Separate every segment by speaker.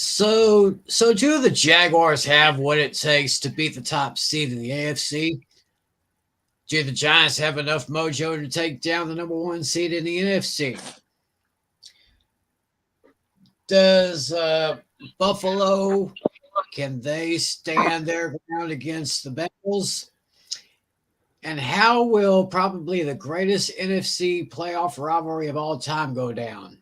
Speaker 1: So do the Jaguars have what it takes to beat the top seed in the AFC? Do the Giants have enough mojo to take down the number one seed in the NFC? Does Buffalo, can they stand their ground against the Bengals? And how will probably the greatest NFC playoff rivalry of all time go down?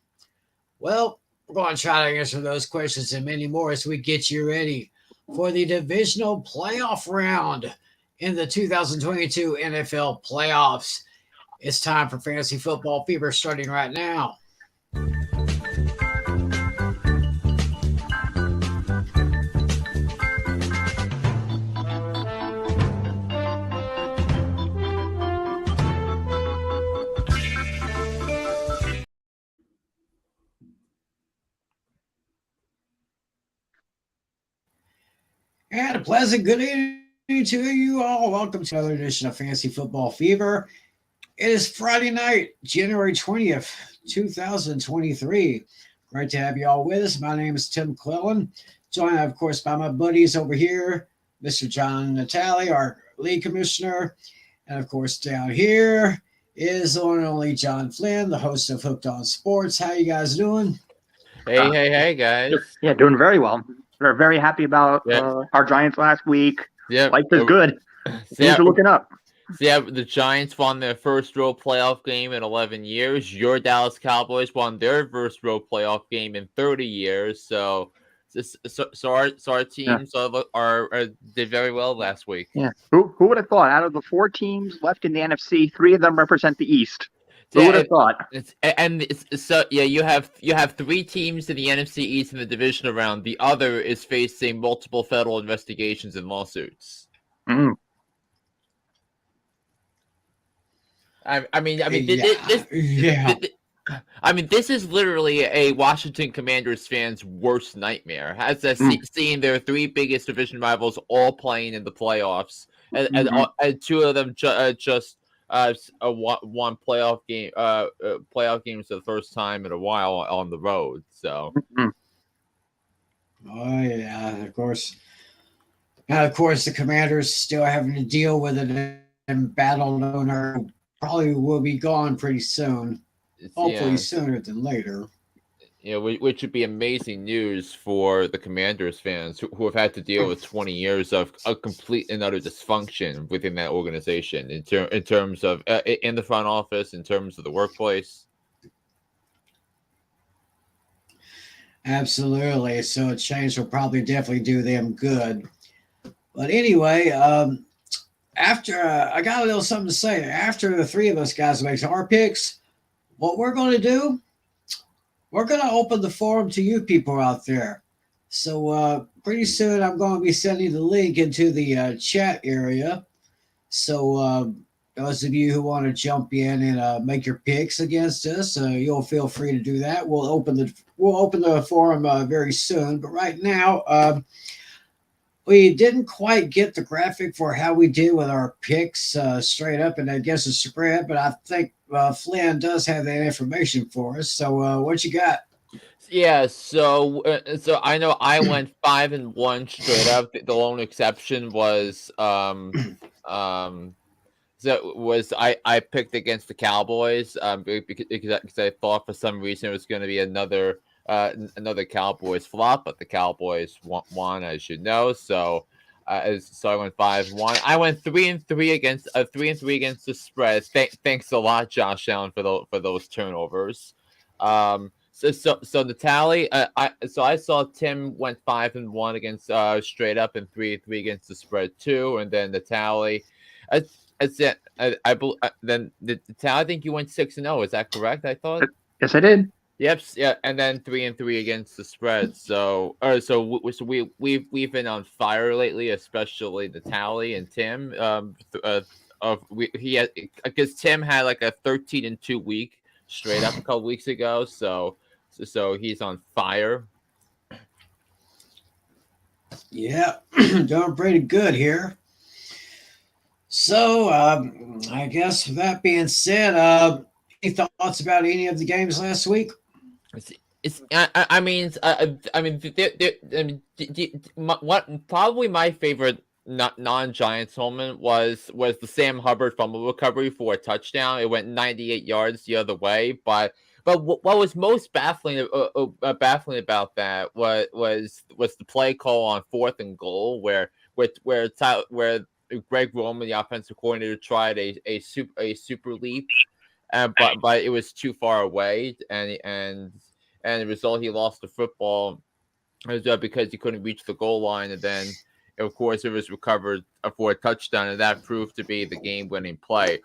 Speaker 1: Well, we're going to try to answer those questions and many more as we get you ready for the divisional playoff round in the 2022 NFL playoffs. It's time for Fantasy Football Fever starting right now. And a pleasant good evening to you all. Welcome to another edition of Fantasy Football Fever. It is Friday night, January 20th, 2023. Great to have you all with us. My name is Tim Clellan, joined, of course, by my buddies over here, Mr. John Natale, our league commissioner. And, of course, down here is the one and only John Flynn, the host of Hooked on Sports. How you guys doing?
Speaker 2: Hey, guys.
Speaker 3: Yeah, doing very well. We're very happy about our Giants last week.
Speaker 2: Yeah,
Speaker 3: Life is good. Things are looking up.
Speaker 2: Yeah, the Giants won their first road playoff game in 11 years. Your Dallas Cowboys won their first road playoff game in 30 years. So our teams did very well last week.
Speaker 3: Yeah. Who would have thought? Out of the 4 teams left in the NFC, 3 of them represent the East. Who would have thought?
Speaker 2: You have 3 teams in the NFC East in the divisional round. The other is facing multiple federal investigations and lawsuits.
Speaker 3: Mm.
Speaker 2: This is literally a Washington Commanders fan's worst nightmare. Seeing their 3 biggest division rivals all playing in the playoffs, and 2 of them just. One playoff game, playoff games for the first time in a while on the road. So,
Speaker 1: oh yeah, of course. And of course, the Commanders still having to deal with an embattled owner who probably will be gone pretty soon. Hopefully sooner than later.
Speaker 2: Which would be amazing news for the Commanders fans who have had to deal with 20 years of a complete and utter dysfunction within that organization in terms of in the front office, in terms of the workplace.
Speaker 1: Absolutely. So a change will probably definitely do them good. But anyway, after I got a little something to say. After the 3 of us guys make our picks, what we're going to do, we're going to open the forum to you people out there. So pretty soon I'm going to be sending the link into the chat area. So those of you who want to jump in and make your picks against us, you'll feel free to do that. We'll open the forum very soon. But right now, we didn't quite get the graphic for how we did with our picks straight up and against the spread, but I think Flynn does have that information for us. So what you got?
Speaker 2: Yeah, so I know I went 5-1 straight up. The lone exception was I picked against the Cowboys because I thought for some reason it was going to be another Cowboys flop, but the Cowboys won, as you know. So I went 5-1. I went 3-3 against 3-3 against the spread. Thanks a lot, Josh Allen, for those turnovers. So the tally. I saw Tim went 5-1 against straight up and 3-3 against the spread too, and then the tally. Then the tally. I think you went 6-0. Is that correct? I thought.
Speaker 3: Yes, I did.
Speaker 2: Yep, yeah, and then 3-3 against the spread. So we've been on fire lately, especially the tally and Tim. Because Tim had like a 13-2 week straight up a couple weeks ago. So he's on fire.
Speaker 1: Yeah, doing pretty good here. So I guess with that being said, any thoughts about any of the games last week?
Speaker 2: What probably my favorite non-Giants moment was the Sam Hubbard fumble recovery for a touchdown. It went 98 yards the other way, but what was most baffling about that was the play call on 4th and goal where Greg Roman, the offensive coordinator, tried a super leap, but it was too far away, and the result, he lost the football because he couldn't reach the goal line, and then of course it was recovered for a touchdown, and that proved to be the game-winning play.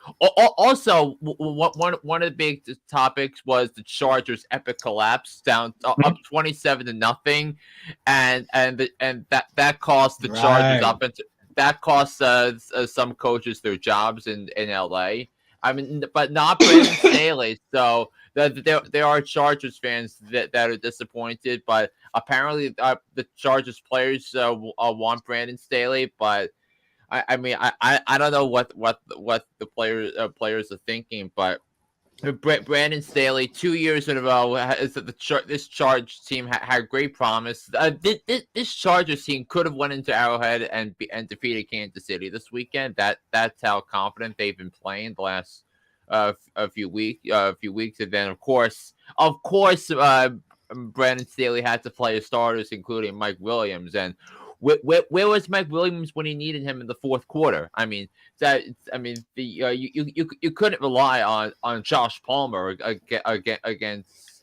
Speaker 2: Also, one of the big topics was the Chargers' epic collapse, down up 27-0, and that cost the Chargers offensive. That cost some coaches their jobs in LA. I mean, but not Brandon Staley. So there are Chargers fans that are disappointed, but apparently the Chargers players want Brandon Staley. But I mean, I don't know what the players are thinking, but Brandon Staley, 2 years in a row, this Chargers team had great promise. This Chargers team could have went into Arrowhead and defeated Kansas City this weekend. That's how confident they've been playing the last a few weeks. And then of course, Brandon Staley had to play his starters, including Mike Williams. And where was Mike Williams when he needed him in the fourth quarter? I mean, you couldn't rely on Josh Palmer against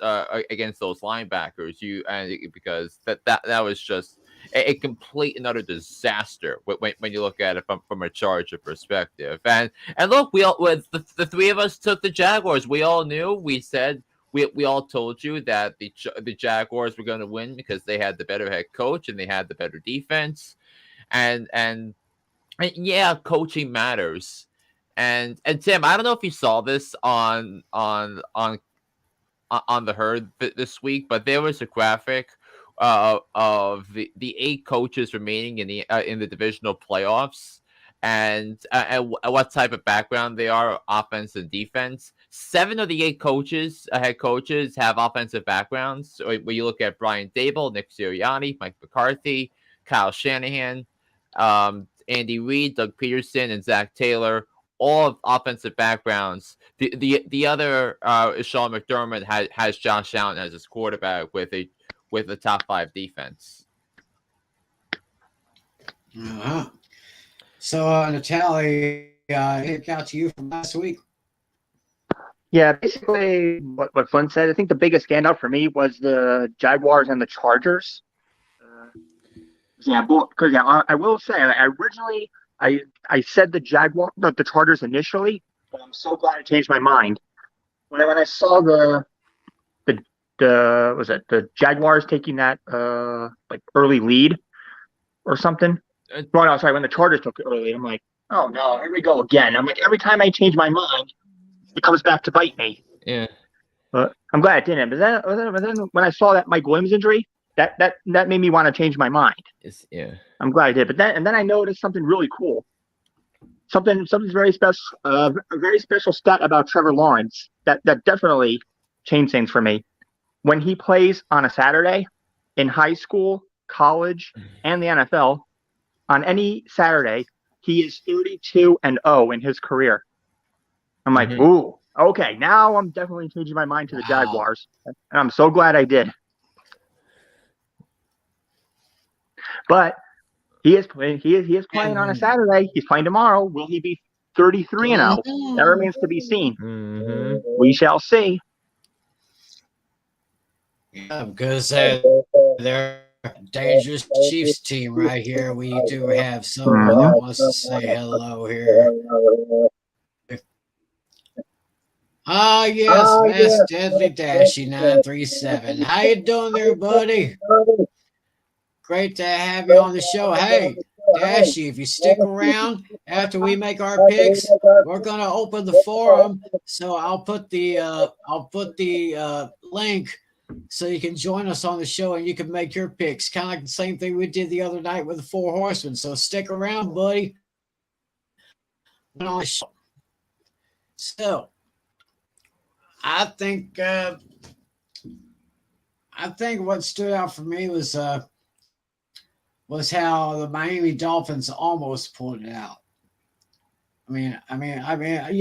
Speaker 2: those linebackers. Because that was just a complete and utter disaster when you look at it from a Charger perspective. And look, the three of us took the Jaguars. We all knew. We said. We all told you that the Jaguars were going to win because they had the better head coach and they had the better defense, and yeah, coaching matters. And Tim, I don't know if you saw this on the herd this week, but there was a graphic of the 8 coaches remaining in the divisional playoffs, and what type of background they are, offense and defense. 7 of the 8 head coaches, have offensive backgrounds. So when you look at Brian Dable, Nick Sirianni, Mike McCarthy, Kyle Shanahan, Andy Reid, Doug Peterson, and Zach Taylor, all of offensive backgrounds. The other Sean McDermott has Josh Allen as his quarterback with a top 5 defense.
Speaker 1: Uh-huh. So, Natalie, hit out to you from last week.
Speaker 3: Yeah, basically what Flynn said. I think the biggest standout for me was the Jaguars and the Chargers. Because I will say, I said the Chargers initially, but I'm so glad I changed my mind when I saw the Jaguars taking that like early lead or something. No, sorry, when the Chargers took it early, I'm like, oh no, here we go again. I'm like, every time I change my mind, it comes back to bite me.
Speaker 2: Yeah.
Speaker 3: But I'm glad it didn't. But then when I saw that Mike Williams injury, that made me want to change my mind.
Speaker 2: Yeah.
Speaker 3: I'm glad I did. But then I noticed something really cool. Something's very special. A very special stat about Trevor Lawrence that definitely changed things for me. When he plays on a Saturday in high school, college, and the NFL, on any Saturday, he is 32-0 in his career. I'm like, ooh, okay, now I'm definitely changing my mind to the Jaguars, and I'm so glad I did. But he is playing on a Saturday. He's playing tomorrow. Will he be 33-0? That remains to be seen.
Speaker 2: Mm-hmm.
Speaker 3: We shall see.
Speaker 1: Yeah, because they're a dangerous Chiefs team right here. We do have someone that wants to say hello here. Yes, Mass Deadly Dashy 937. How you doing there, buddy? Great to have you on the show. Hey, Dashy, if you stick around after we make our picks, we're gonna open the forum. So I'll put the link so you can join us on the show and you can make your picks. Kind of like the same thing we did the other night with the 4 horsemen. So stick around, buddy. So I think I think what stood out for me was how the Miami Dolphins almost pulled it out. You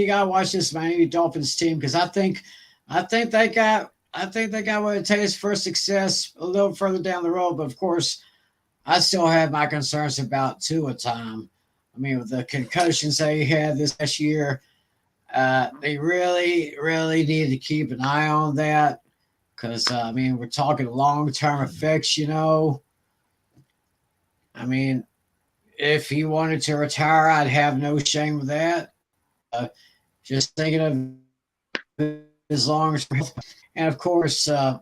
Speaker 1: gotta watch this Miami Dolphins team because I think they got what it takes for success a little further down the road. But of course, I still have my concerns about Tua time. I mean, with the concussions that he had this past year, they really, really need to keep an eye on that because we're talking long term effects. I mean, if he wanted to retire, I'd have no shame with that. Just thinking of his long term, and of course, I'm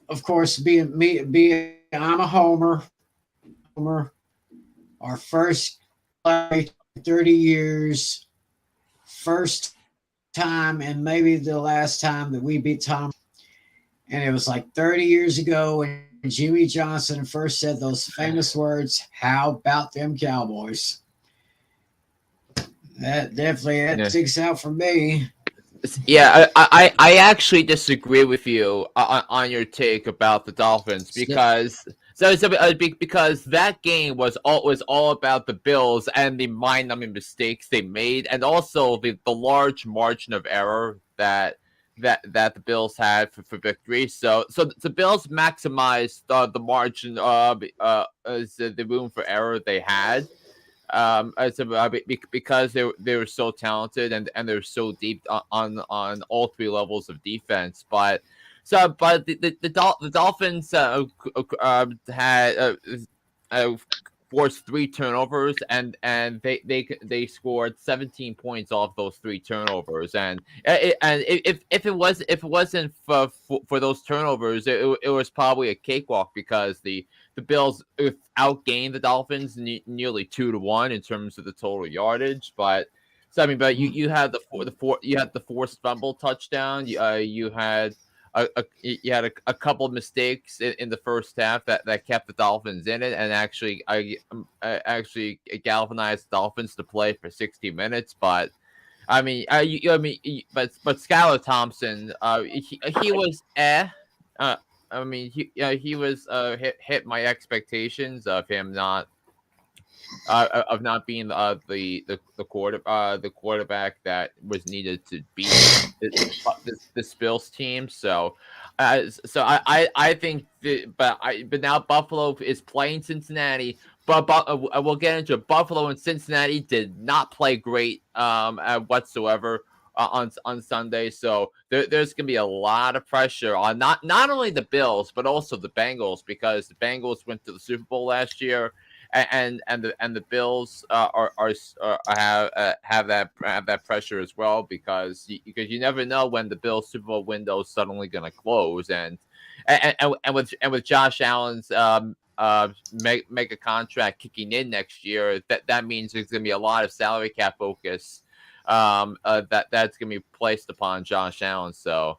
Speaker 1: a homer. Homer, our first 30 years, first time, and maybe the last time that we beat Tom. And it was like 30 years ago when Jimmy Johnson first said those famous words, "How about them Cowboys?" That definitely sticks out for me.
Speaker 2: Yeah, I actually disagree with you on your take about the Dolphins because because that game was all about the Bills and the mind-numbing mistakes they made, and also the large margin of error that the Bills had for victory. So the Bills maximized the margin of the room for error they had. Because they were so talented and they're so deep on all three levels of defense. But the Dolphins had forced three turnovers and they scored 17 points off those three turnovers. And if it wasn't for those turnovers, it was probably a cakewalk because the Bills outgained the Dolphins nearly 2-1 in terms of the total yardage. But you had the forced fumble touchdown. You had a couple of mistakes in the first half that kept the Dolphins in it, and actually galvanized the Dolphins to play for 60 minutes. But but Skylar Thompson, he was he was hit my expectations of him not being the quarterback that was needed to beat this Bills team. So I think but now Buffalo is playing Cincinnati. But we'll get into it. Buffalo and Cincinnati did not play great whatsoever on Sunday. So there's going to be a lot of pressure on not only the Bills but also the Bengals, because the Bengals went to the Super Bowl last year, and the Bills have that pressure as well, because you never know when the Bills Super Bowl window is suddenly going to close, and with Josh Allen's mega contract kicking in next year, that means there's going to be a lot of salary cap focus that's going to be placed upon Josh Allen. So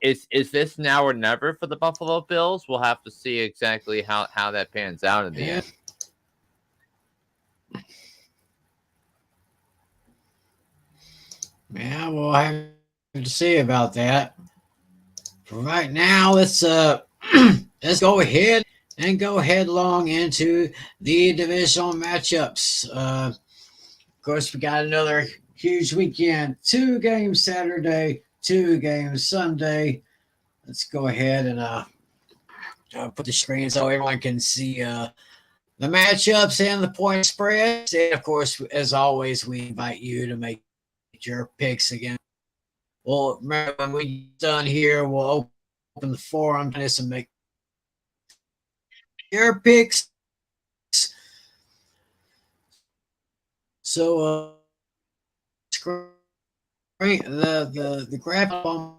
Speaker 2: is this now or never for the Buffalo Bills? We'll have to see exactly how that pans out in the end.
Speaker 1: Yeah, we'll have to see about that. For right now, let's let's go ahead and go headlong into the divisional matchups. Of course, we got another huge weekend. 2 games Saturday, 2 games Sunday. Let's go ahead and put the screen so everyone can see the matchups and the point spreads. And of course, as always, we invite you to make your picks again. Well, remember, when we're done here, we'll open the forum and make your picks. So, the graph on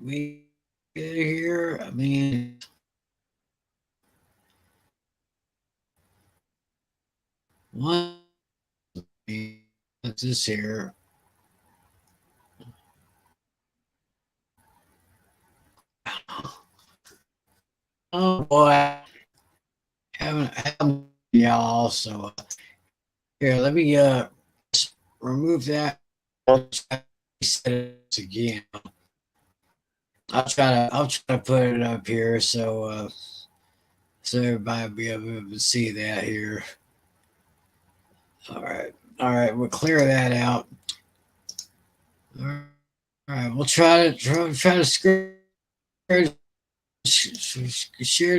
Speaker 1: we get here. What's this here? Oh boy, haven't y'all. So here, let me remove that. I'll try to set it again. I'll try to put it up here so everybody will be able to see that here. All right, we'll clear that out. All right, we'll try to share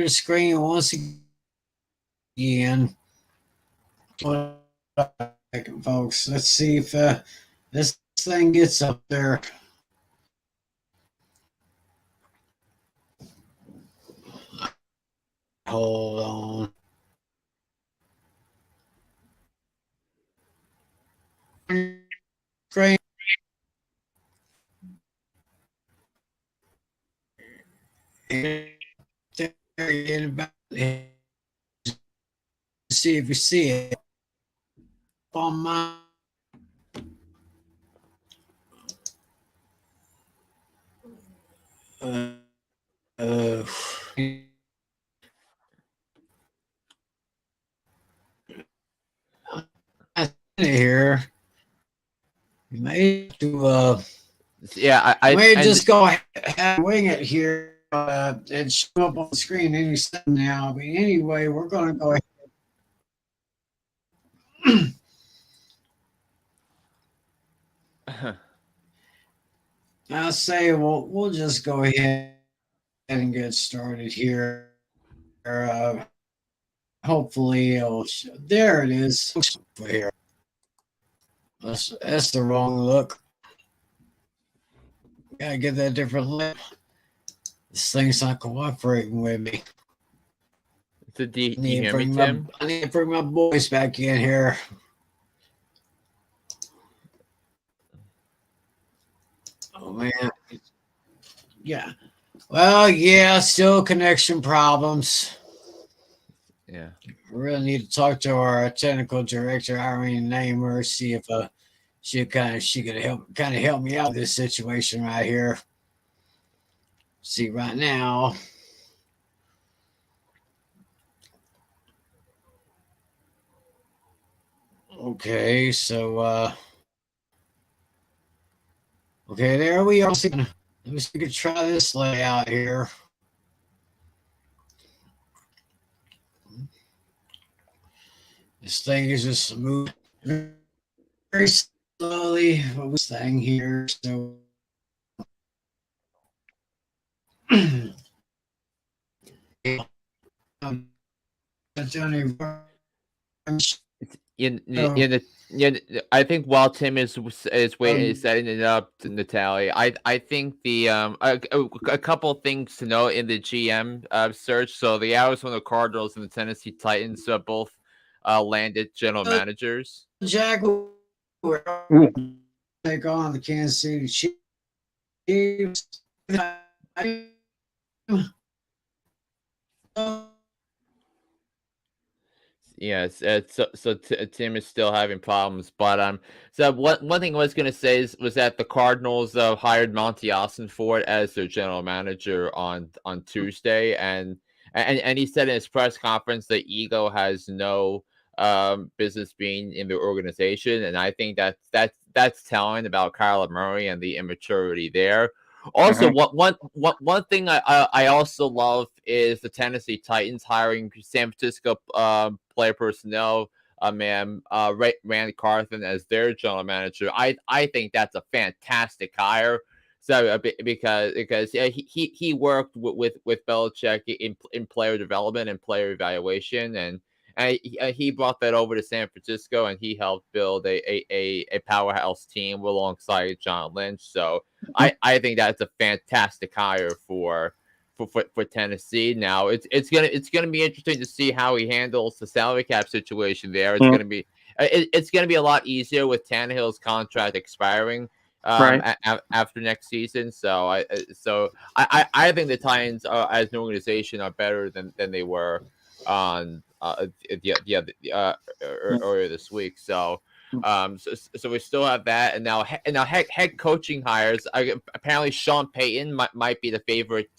Speaker 1: the screen once again. Folks, let's see if this thing gets up there. Hold on. Screen. See if you see it on my uh, here. You may to
Speaker 2: Yeah, I
Speaker 1: may
Speaker 2: and
Speaker 1: just go ahead and wing it here and show up on the screen any second now. But anyway, we're going to go ahead. I'll say we'll just go ahead and get started here. Hopefully, there it is. Here. That's the wrong look. Gotta get that different look. This thing's not cooperating with me.
Speaker 2: so do you hear me, Tim?
Speaker 1: I need to bring my boys back in here. Oh man. Yeah. Well, yeah, still connection problems.
Speaker 2: Yeah.
Speaker 1: We really need to talk to our technical director, Irene Namer, see if she could help me out with this situation right here. See right now. Okay, so okay, there we are. Let me see if we can try this layout here. This thing is just moving very slowly. What was thing here? So
Speaker 2: I think while Tim is waiting, is setting it up, Natalie. I think the a couple of things to know in the GM search. So the Arizona Cardinals and the Tennessee Titans both landed general managers.
Speaker 1: Jaguars take on the Kansas City Chiefs.
Speaker 2: Yes, Tim is still having problems, but so one thing I was gonna say was that the Cardinals hired Monty Ford as their general manager on Tuesday, and he said in his press conference that ego has no business being in the organization, and I think that's telling about Kyler Murray and the immaturity there. Also, one thing I also love is the Tennessee Titans hiring San Francisco player personnel Randy Carthen as their general manager. I think that's a fantastic hire. So because yeah, he worked with Belichick in player development and player evaluation, and he brought that over to San Francisco, and he helped build a powerhouse team alongside John Lynch. So I think that's a fantastic hire for Tennessee. Now it's gonna be interesting to see how he handles the salary cap situation there. It's gonna be a lot easier with Tannehill's contract expiring after next season. So I think the Titans as an organization are better than they were on earlier this week. So So we still have that, and now head coaching hires. Apparently, Sean Payton might be the favorite.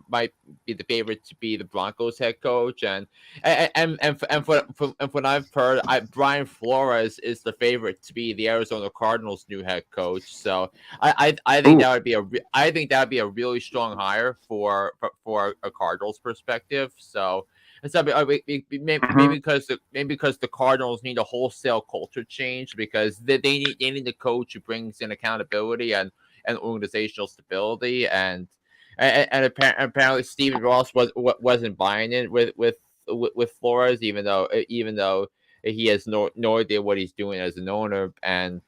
Speaker 2: Might be the favorite to be the Broncos head coach, and what I've heard, Brian Flores is the favorite to be the Arizona Cardinals' new head coach. So I think that would be a really strong hire for a Cardinals perspective. So. And so maybe because the Cardinals need a wholesale culture change because they need a coach who brings in accountability and organizational stability and apparently Stephen Ross wasn't buying it with Flores even though he has no idea what he's doing as an owner and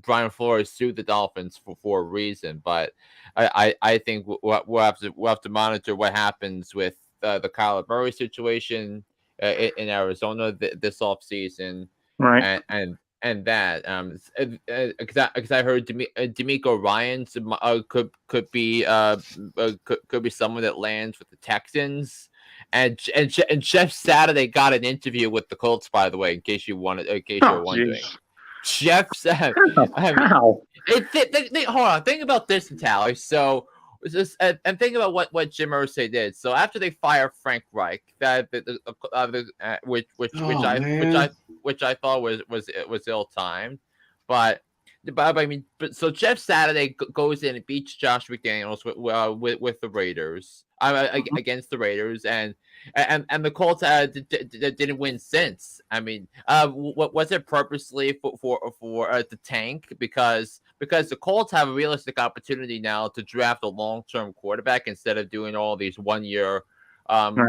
Speaker 2: Brian Flores sued the Dolphins for a reason, but I think we'll have to monitor what happens with the Kyler Murray situation in Arizona this offseason,
Speaker 3: Right.
Speaker 2: and that because I heard D'Amico Ryans could be someone that lands with the Texans. And Jeff Saturday got an interview with the Colts, by the way, in case you were wondering.
Speaker 3: Geez.
Speaker 2: Jeff said,
Speaker 3: How?
Speaker 2: hold on, think about this, Tally. So, and think about what Jim Irsay did. So after they fire Frank Reich, which I thought was ill timed, but I mean, so Jeff Saturday goes in and beats Josh McDaniels with the Raiders, against the Raiders, and the Colts didn't win since. I mean, what was it purposely for the tank because the Colts have a realistic opportunity now to draft a long-term quarterback instead of doing all these 1-year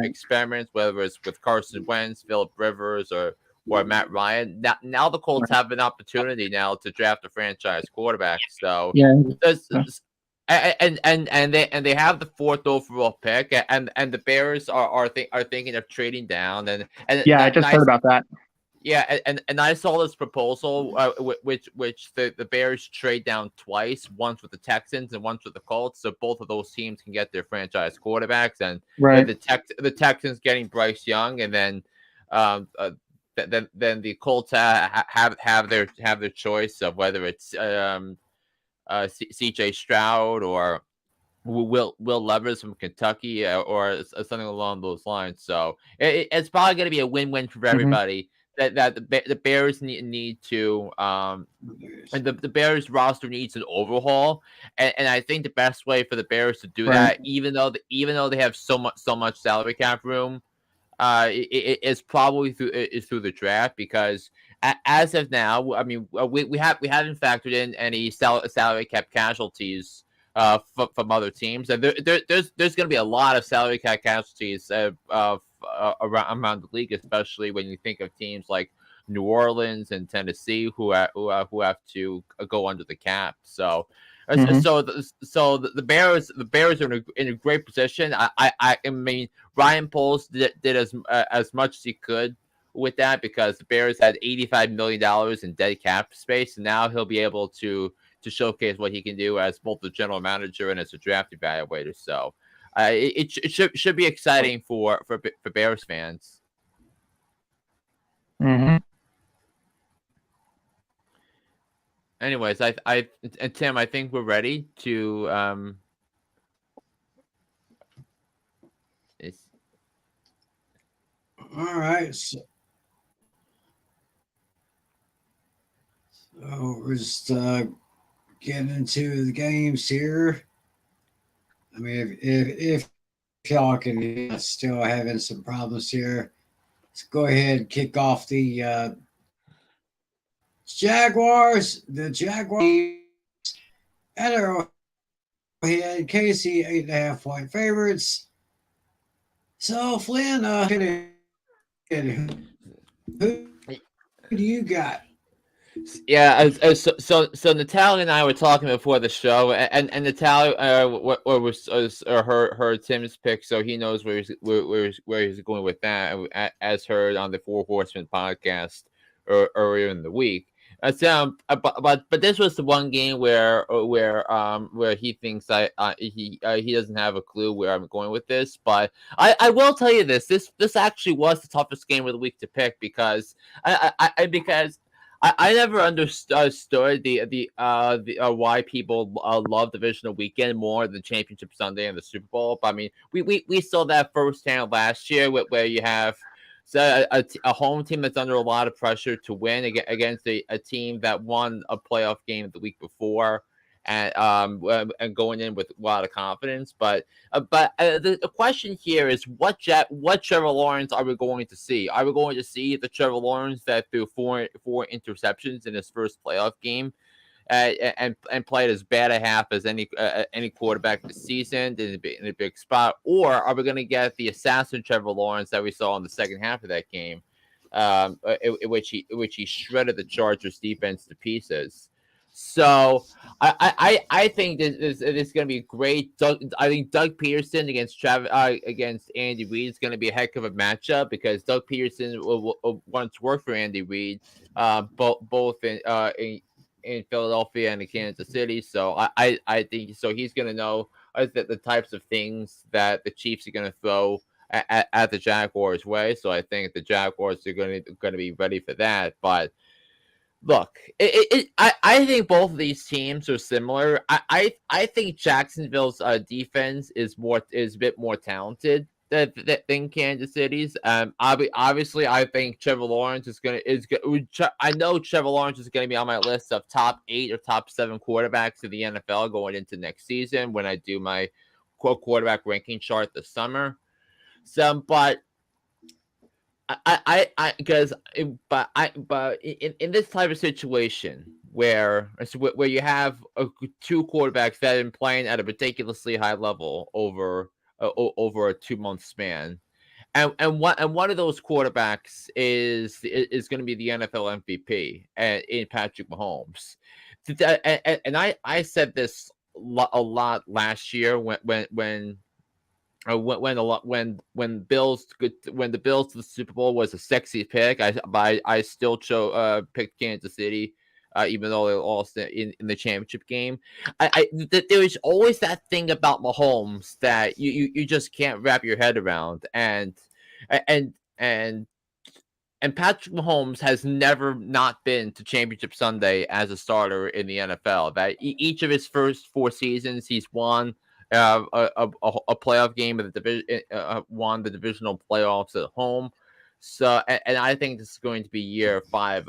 Speaker 2: experiments, whether it's with Carson Wentz, Phillip Rivers, or Matt Ryan. Now the Colts have an opportunity now to draft a franchise quarterback. So and they have the 4th overall pick, and the Bears are thinking of trading down. And
Speaker 3: I just heard about that.
Speaker 2: Yeah, and I saw this proposal, which the Bears trade down twice, once with the Texans and once with the Colts, so both of those teams can get their franchise quarterbacks, and the Texans getting Bryce Young, and then then the Colts have their choice of whether it's C.J. Stroud or Will Levis from Kentucky or something along those lines. So it's probably going to be a win-win for everybody. That the Bears need to and the Bears roster needs an overhaul, and I think the best way for the Bears to do that, even though they have so much salary cap room, it's probably through the draft, because as of now, I mean, we haven't factored in any salary cap casualties from other teams, and there's going to be a lot of salary cap casualties around the league, especially when you think of teams like New Orleans and Tennessee who have to go under the cap. So. So the Bears are in a great position. I mean, Ryan Poles did as much as he could with that, because the Bears had $85 million in dead cap space, and now he'll be able to showcase what he can do as both the general manager and as a draft evaluator. So it should be exciting for Bears fans. Anyways, and Tim, I think we're ready to
Speaker 1: all right. So we're just getting into the games here. I mean, if y'all can still having some problems here, let's go ahead and kick off the Jaguars. The Jaguars at Arrowhead, Casey 8.5-point favorites. So Flynn, who do you got?
Speaker 2: Yeah, so Natalia and I were talking before the show, and Natalia heard Tim's pick, so he knows where he's going with that, as heard on the Four Horsemen podcast earlier in the week. But this was the one game where he thinks he doesn't have a clue where I'm going with this. But I will tell you this actually was the toughest game of the week to pick because I never understood the why people love Divisional Weekend more than Championship Sunday and the Super Bowl. But I mean, we saw that firsthand last year where you have a home team that's under a lot of pressure to win against a team that won a playoff game the week before, and going in with a lot of confidence. But the question here is what Trevor Lawrence are we going to see? Are we going to see the Trevor Lawrence that threw four interceptions in his first playoff game? And played as bad a half as any quarterback this season in a big spot, or are we going to get the assassin Trevor Lawrence that we saw in the second half of that game, in which he shredded the Chargers defense to pieces? So I think this is going to be great. I think Doug Peterson against Andy Reid is going to be a heck of a matchup because Doug Peterson will want to work for Andy Reid, both in Philadelphia and in Kansas City. So I think so he's going to know the types of things that the Chiefs are going to throw at the Jaguars' way. So I think the Jaguars are going to be ready for that. But look, I think both of these teams are similar. I think Jacksonville's defense is a bit more talented than Kansas City's. Obviously, I think Trevor Lawrence I know Trevor Lawrence is going to be on my list of top 8 or top 7 quarterbacks in the NFL going into next season when I do my quarterback ranking chart this summer. But in this type of situation where you have 2 quarterbacks that have been playing at a ridiculously high level over a 2-month span, and one of those quarterbacks is going to be the NFL MVP in Patrick Mahomes, and I said this a lot last year when the Bills to the Super Bowl was a sexy pick. I still picked Kansas City. Even though they lost in the championship game, there is always that thing about Mahomes that you just can't wrap your head around, and Patrick Mahomes has never not been to Championship Sunday as a starter in the NFL. That each of his first 4 seasons, he's won a playoff game of the division, won the divisional playoffs at home. So, and I think this is going to be year 5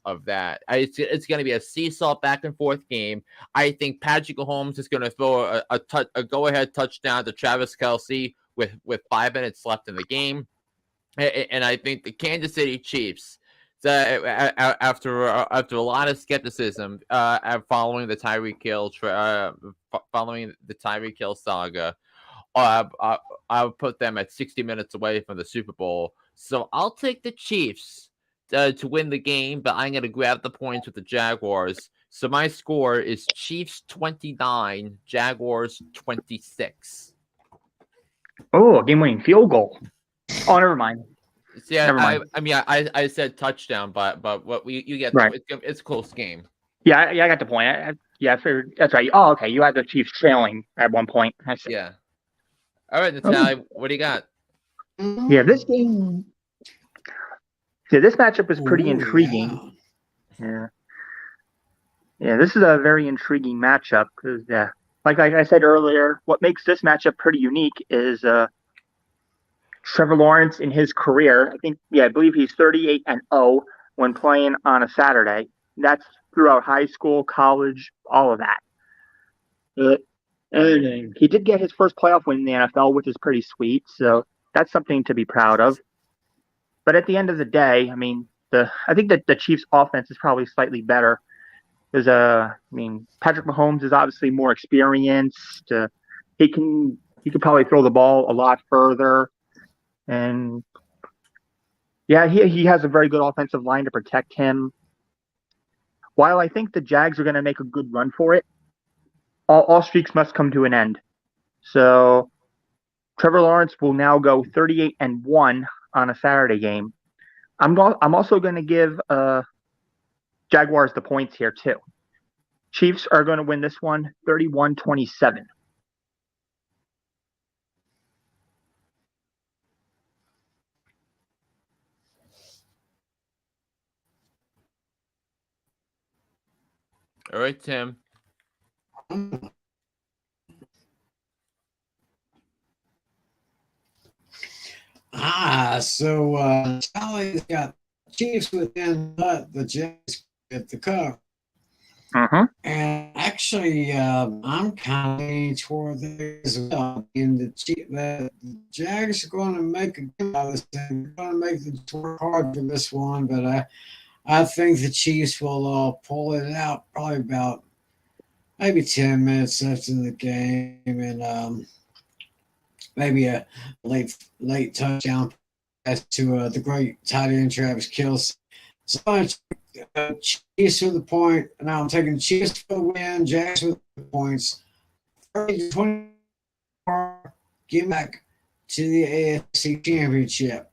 Speaker 2: of that. It's going to be a seesaw back and forth game. I think Patrick Mahomes is going to throw a go-ahead touchdown to Travis Kelce with 5 minutes left in the game, and I think the Kansas City Chiefs, after a lot of skepticism following the Tyreek Hill saga, I would put them at 60 minutes away from the Super Bowl. So I'll take the Chiefs to win the game, but I'm going to grab the points with the Jaguars. So my score is Chiefs 29, Jaguars 26.
Speaker 3: Oh, a game-winning field goal. Oh, never mind.
Speaker 2: Yeah,
Speaker 3: never mind.
Speaker 2: I said touchdown, but what you get,
Speaker 3: right.
Speaker 2: It's a close game.
Speaker 3: Yeah, I got the point. I figured that's right. Oh, okay. You had the Chiefs trailing at one point. I see.
Speaker 2: Yeah. All right, Natalia, what do you got?
Speaker 3: Yeah, this game. Yeah, this matchup is pretty intriguing. Yeah. Yeah, this is a very intriguing matchup because, like I said earlier, what makes this matchup pretty unique is Trevor Lawrence in his career. I believe he's 38-0 when playing on a Saturday. That's throughout high school, college, all of that. And he did get his first playoff win in the NFL, which is pretty sweet. So that's something to be proud of. But at the end of the day, I think that the Chiefs' offense is probably slightly better. Because Patrick Mahomes is obviously more experienced. He can probably throw the ball a lot further, and he has a very good offensive line to protect him. While I think the Jags are going to make a good run for it, all streaks must come to an end. So Trevor Lawrence will now go 38-1 on a Saturday game. I'm also going to give Jaguars the points here too. Chiefs are going to win this one 31-27.
Speaker 2: All right, Tim.
Speaker 1: So Charlie's got Chiefs within, but the Jags get the cover.
Speaker 3: Mm-hmm.
Speaker 1: And actually, I'm kind of leaning toward this as well. And the Jags are going to make a game out of this thing. They're going to make the work hard for this one, but I think the Chiefs will pull it out probably about maybe 10 minutes left in the game, and maybe a late touchdown pass to the great tight end Travis Kelce. So I took Chiefs for the point. Now I'm taking Chiefs for the win, Jags with the points. 30-24, get back to the AFC Championship.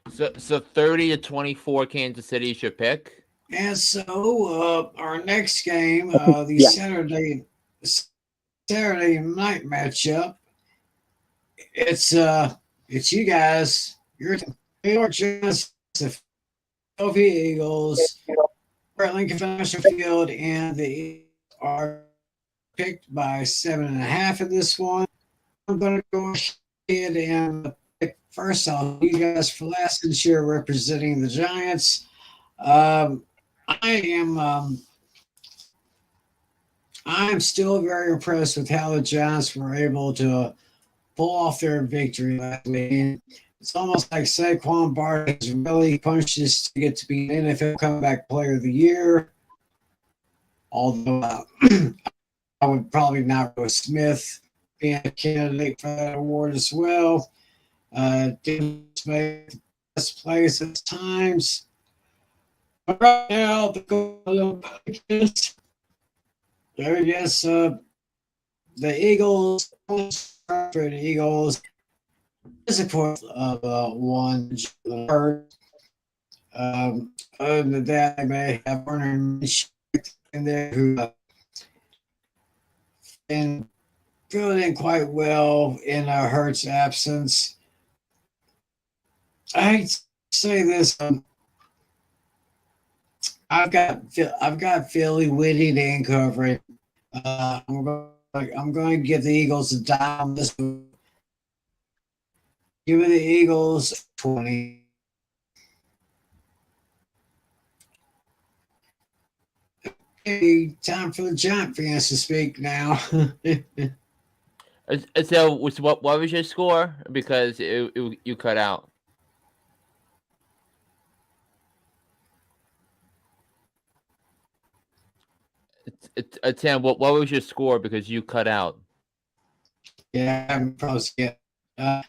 Speaker 2: So 30-24, Kansas City is your pick.
Speaker 1: And so our next game, the Saturday night matchup, it's you guys. You're the New York Giants, the Philadelphia Eagles, we're at Lincoln Financial Field, and the Eagles are picked by 7.5 in this one. I'm going to go ahead and pick first off you guys for last, since you're representing the Giants. I am still very impressed with how the Giants were able to pull off their victory last week. It's almost like Saquon Barkley has really punched his ticket to be an NFL Comeback Player of the Year. Although I would probably not go with Smith being a candidate for that award as well. Didn't make the best plays at times. But right now, the Eagles, for the Eagles, is of course one hurt. Other than that, they may have Warner in there who been filled in quite well in Hurt's absence. I hate to say this. I've got Philly winning and covering. I'm going to give the Eagles a dime this week. Give me the Eagles 20. Okay, time for the Giant fans to speak now.
Speaker 2: So, what was your score? Because you cut out. Tim, what was your score? Because you cut out.
Speaker 1: Yeah, I'm probably get. My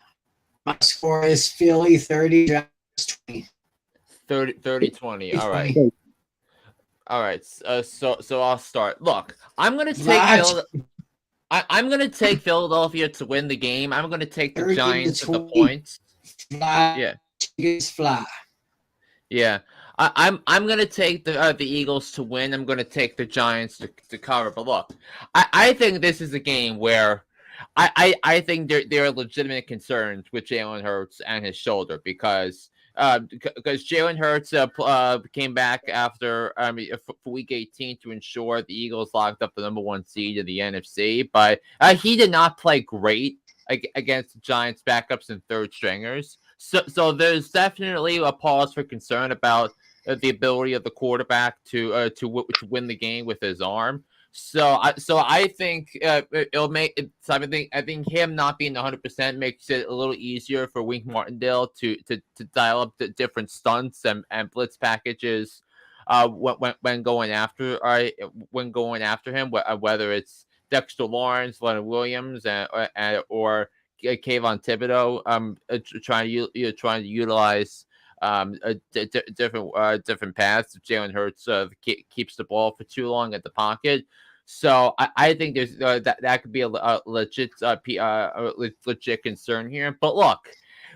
Speaker 1: score is Philly 30, Giants 20.
Speaker 2: 30-20. All right. All right. So I'll start. Look, I'm gonna take I'm gonna take Philadelphia to win the game. I'm gonna take the Giants at the points.
Speaker 1: Yeah. Fly.
Speaker 2: Yeah. I'm gonna take the Eagles to win. I'm gonna take the Giants to cover. But look, I think this is a game where I think there are legitimate concerns with Jalen Hurts and his shoulder because Jalen Hurts came back after for Week 18 to ensure the Eagles locked up the number 1 seed in the NFC, but he did not play great against the Giants' backups and third stringers. So there's definitely a pause for concern about the ability of the quarterback to win the game with his arm. So I think it'll make it. So I think him not being 100% makes it a little easier for Wink Martindale to dial up the different stunts and blitz packages when going after him, whether it's Dexter Lawrence, Leonard Williams, or Kayvon Thibodeau trying to utilize different paths. Jalen Hurts keeps the ball for too long at the pocket. So I think there's that could be a legit legit concern here. But look,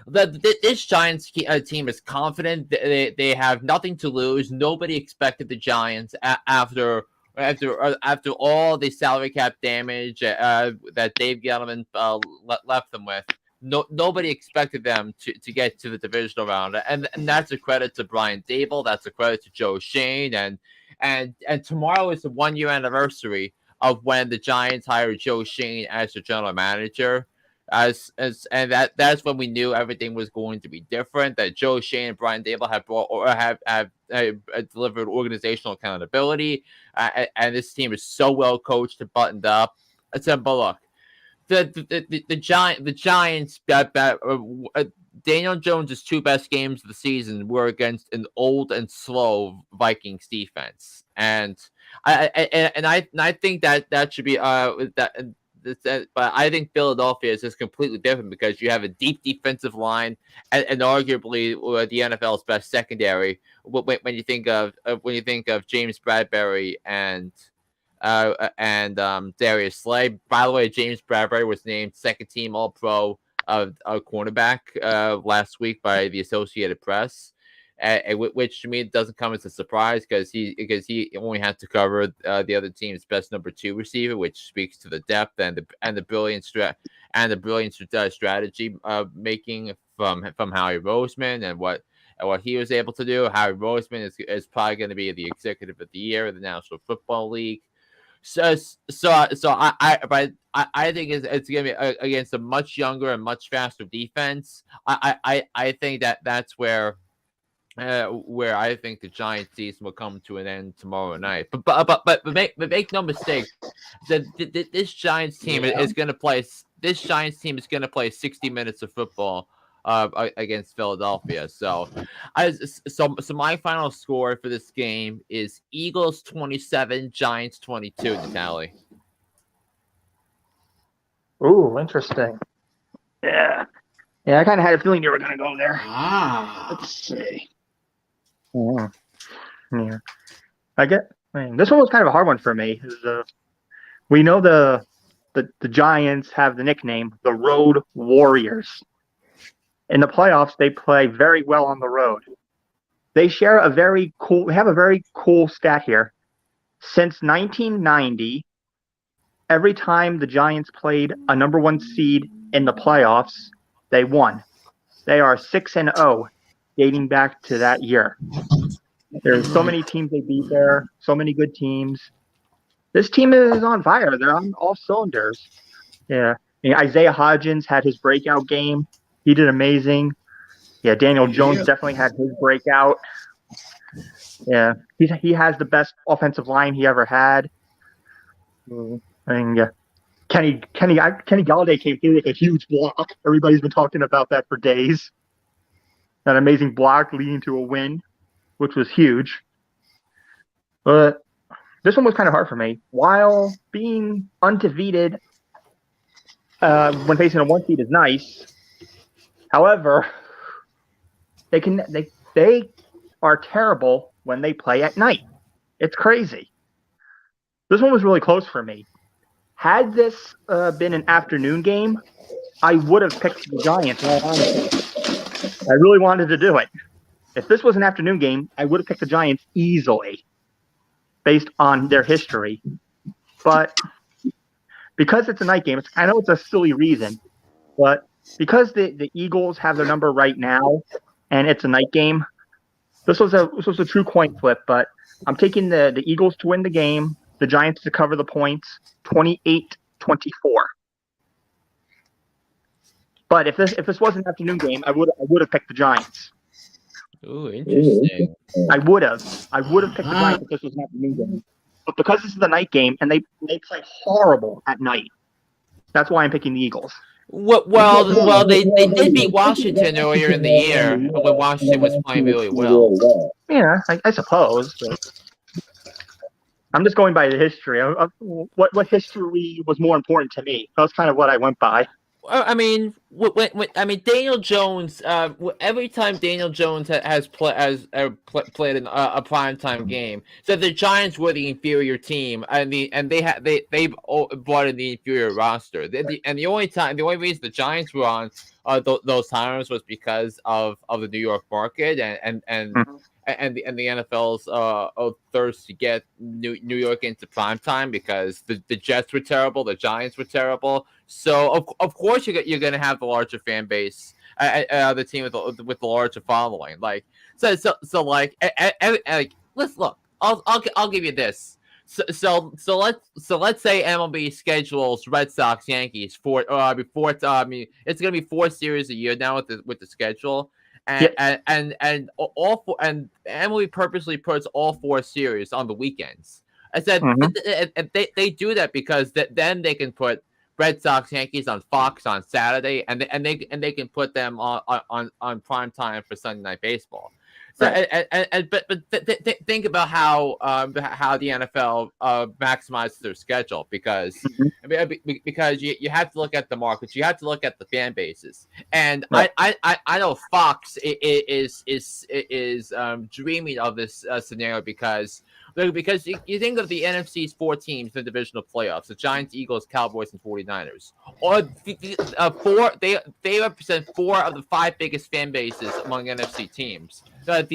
Speaker 2: This Giants team is confident. They have nothing to lose. Nobody expected the Giants after all the salary cap damage that Dave Gettleman left them with. Nobody expected them to get to the divisional round, and that's a credit to Brian Dable. That's a credit to Joe Shane, and tomorrow is the 1 year anniversary of when the Giants hired Joe Shane as the general manager. That's when we knew everything was going to be different. That Joe Shane and Brian Dable have delivered organizational accountability, and this team is so well coached and buttoned up. But look. The Giants. Daniel Jones' 2 best games of the season were against an old and slow Vikings defense, and I think that should be but I think Philadelphia is just completely different because you have a deep defensive line and arguably the NFL's best secondary. When you think of James Bradbury and Darius Slay. By the way, James Bradbury was named second team All-Pro of cornerback last week by the Associated Press, which to me doesn't come as a surprise because he only had to cover the other team's best number 2 receiver, which speaks to the depth and the brilliant strategy making from Howie Roseman and what he was able to do. Howie Roseman is probably going to be the executive of the year of the National Football League. So I think it's going to be against a much younger and much faster defense. I think that's where I think the Giants season will come to an end tomorrow night. But make no mistake, this Giants team is going to play. This Giants team is going to play 60 minutes of football against Philadelphia. So my final score for this game is Eagles 27, Giants 22, Natalie.
Speaker 3: Ooh, interesting. Yeah, I kind of had a feeling you were going to go there.
Speaker 1: Let's see.
Speaker 3: Yeah. This one was kind of a hard one for me. We know the Giants have the nickname the Road Warriors. In the playoffs, they play very well on the road. They have a very cool stat here. Since 1990, every time the Giants played a number 1 seed in the playoffs, they won. They are 6-0 dating back to that year. There's so many teams they beat there, so many good teams. This team is on fire. They're on all cylinders. Yeah. Isaiah Hodgins had his breakout game. He did amazing. Yeah, Daniel Jones definitely had his breakout. Yeah, he has the best offensive line he ever had. And Kenny Galladay came through with a huge block. Everybody's been talking about that for days. That amazing block leading to a win, which was huge. But this one was kind of hard for me. While being undefeated when facing a 1 seed is nice. However, they are terrible when they play at night. It's crazy. This one was really close for me. Had this been an afternoon game, I would have picked the Giants. I really wanted to do it. If this was an afternoon game, I would have picked the Giants easily, based on their history. But because it's a night game, I know it's a silly reason, but because the Eagles have their number right now, and it's a night game, this was a true coin flip. But I'm taking the Eagles to win the game, the Giants to cover the points, 28-24. But if this was an afternoon game, I would have picked the Giants.
Speaker 2: Ooh, interesting.
Speaker 3: I would have picked the Giants if this was an afternoon game. But because this is the night game and they play horrible at night, that's why I'm picking the Eagles.
Speaker 2: Well, they did beat Washington earlier in the year when Washington was playing really well.
Speaker 3: Yeah, I suppose. But I'm just going by the history. What history was more important to me? That's kind of what I went by.
Speaker 2: I mean, Daniel Jones. Every time Daniel Jones has played in a primetime game, so the Giants were the inferior team, and they brought in the inferior roster. And the only reason the Giants were on those times was because of the New York market
Speaker 3: Mhm.
Speaker 2: and the NFL's thirst to get New York into primetime because the Jets were terrible, the Giants were terrible. So of course you're going to have the larger fan base, the team with the larger following. Like like let's look. I'll give you this. Let's say MLB schedules Red Sox Yankees before I mean it's gonna be 4 series a year now with the schedule
Speaker 3: Yep.
Speaker 2: and Emily purposely puts all 4 series on the weekends. I said
Speaker 3: Mhm.
Speaker 2: they do that because then they can put Red Sox Yankees on Fox on Saturday, and they can put them on prime time for Sunday Night Baseball. So
Speaker 3: Right.
Speaker 2: think about how the NFL maximizes their schedule
Speaker 3: Mhm.
Speaker 2: because you have to look at the markets, you have to look at the fan bases, and
Speaker 3: Right.
Speaker 2: I know Fox is dreaming of this scenario because you think of the NFC's 4 teams in the divisional playoffs: the Giants, Eagles, Cowboys, and 49ers. Or they represent 4 of the 5 biggest fan bases among NFC teams.
Speaker 3: Mhm.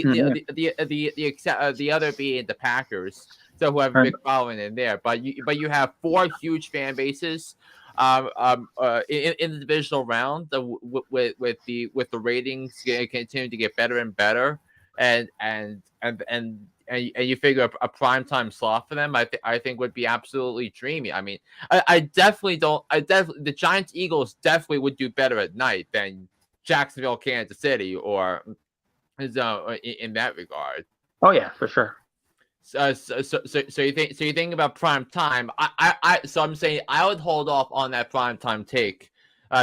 Speaker 2: The other being the Packers, so who have a
Speaker 3: Right.
Speaker 2: big following in there. But you have 4 huge fan bases in the divisional round with the ratings continuing to get better and better, and you figure a primetime slot for them, I think would be absolutely dreamy. I mean, I definitely don't. The Giants Eagles definitely would do better at night than Jacksonville Kansas City or in that regard.
Speaker 3: Oh yeah, for sure.
Speaker 2: So you think about prime time. So I'm saying I would hold off on that prime time take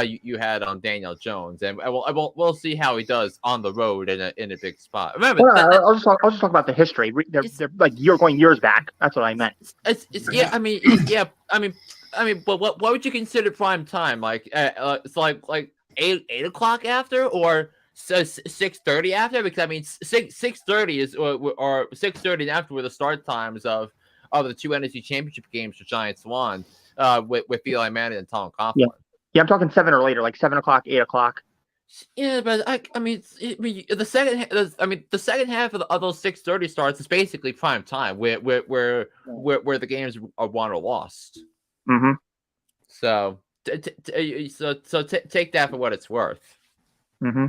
Speaker 2: you had on Daniel Jones, and we'll see how he does on the road in a big spot. Remember
Speaker 3: Well,
Speaker 2: that
Speaker 3: I'll just talk about the history.
Speaker 2: it's,
Speaker 3: They're like you're going years back. That's what I meant.
Speaker 2: it's yeah. I mean it's, yeah. But what would you consider prime time? Like it's like 8 o'clock after or 6:30 after? Because I mean 6:30 is or 6:30 after were the start times of the 2 NFC Championship games the Giants won with Eli Manning and Tom
Speaker 3: Yeah.
Speaker 2: Coughlin.
Speaker 3: Yeah, I'm talking 7 or later, like 7 o'clock, 8 o'clock.
Speaker 2: Yeah, but the second half of those 6:30 starts is basically prime time, where the games are won or lost.
Speaker 3: Mm-hmm.
Speaker 2: So take that for what it's worth.
Speaker 3: Mm-hmm.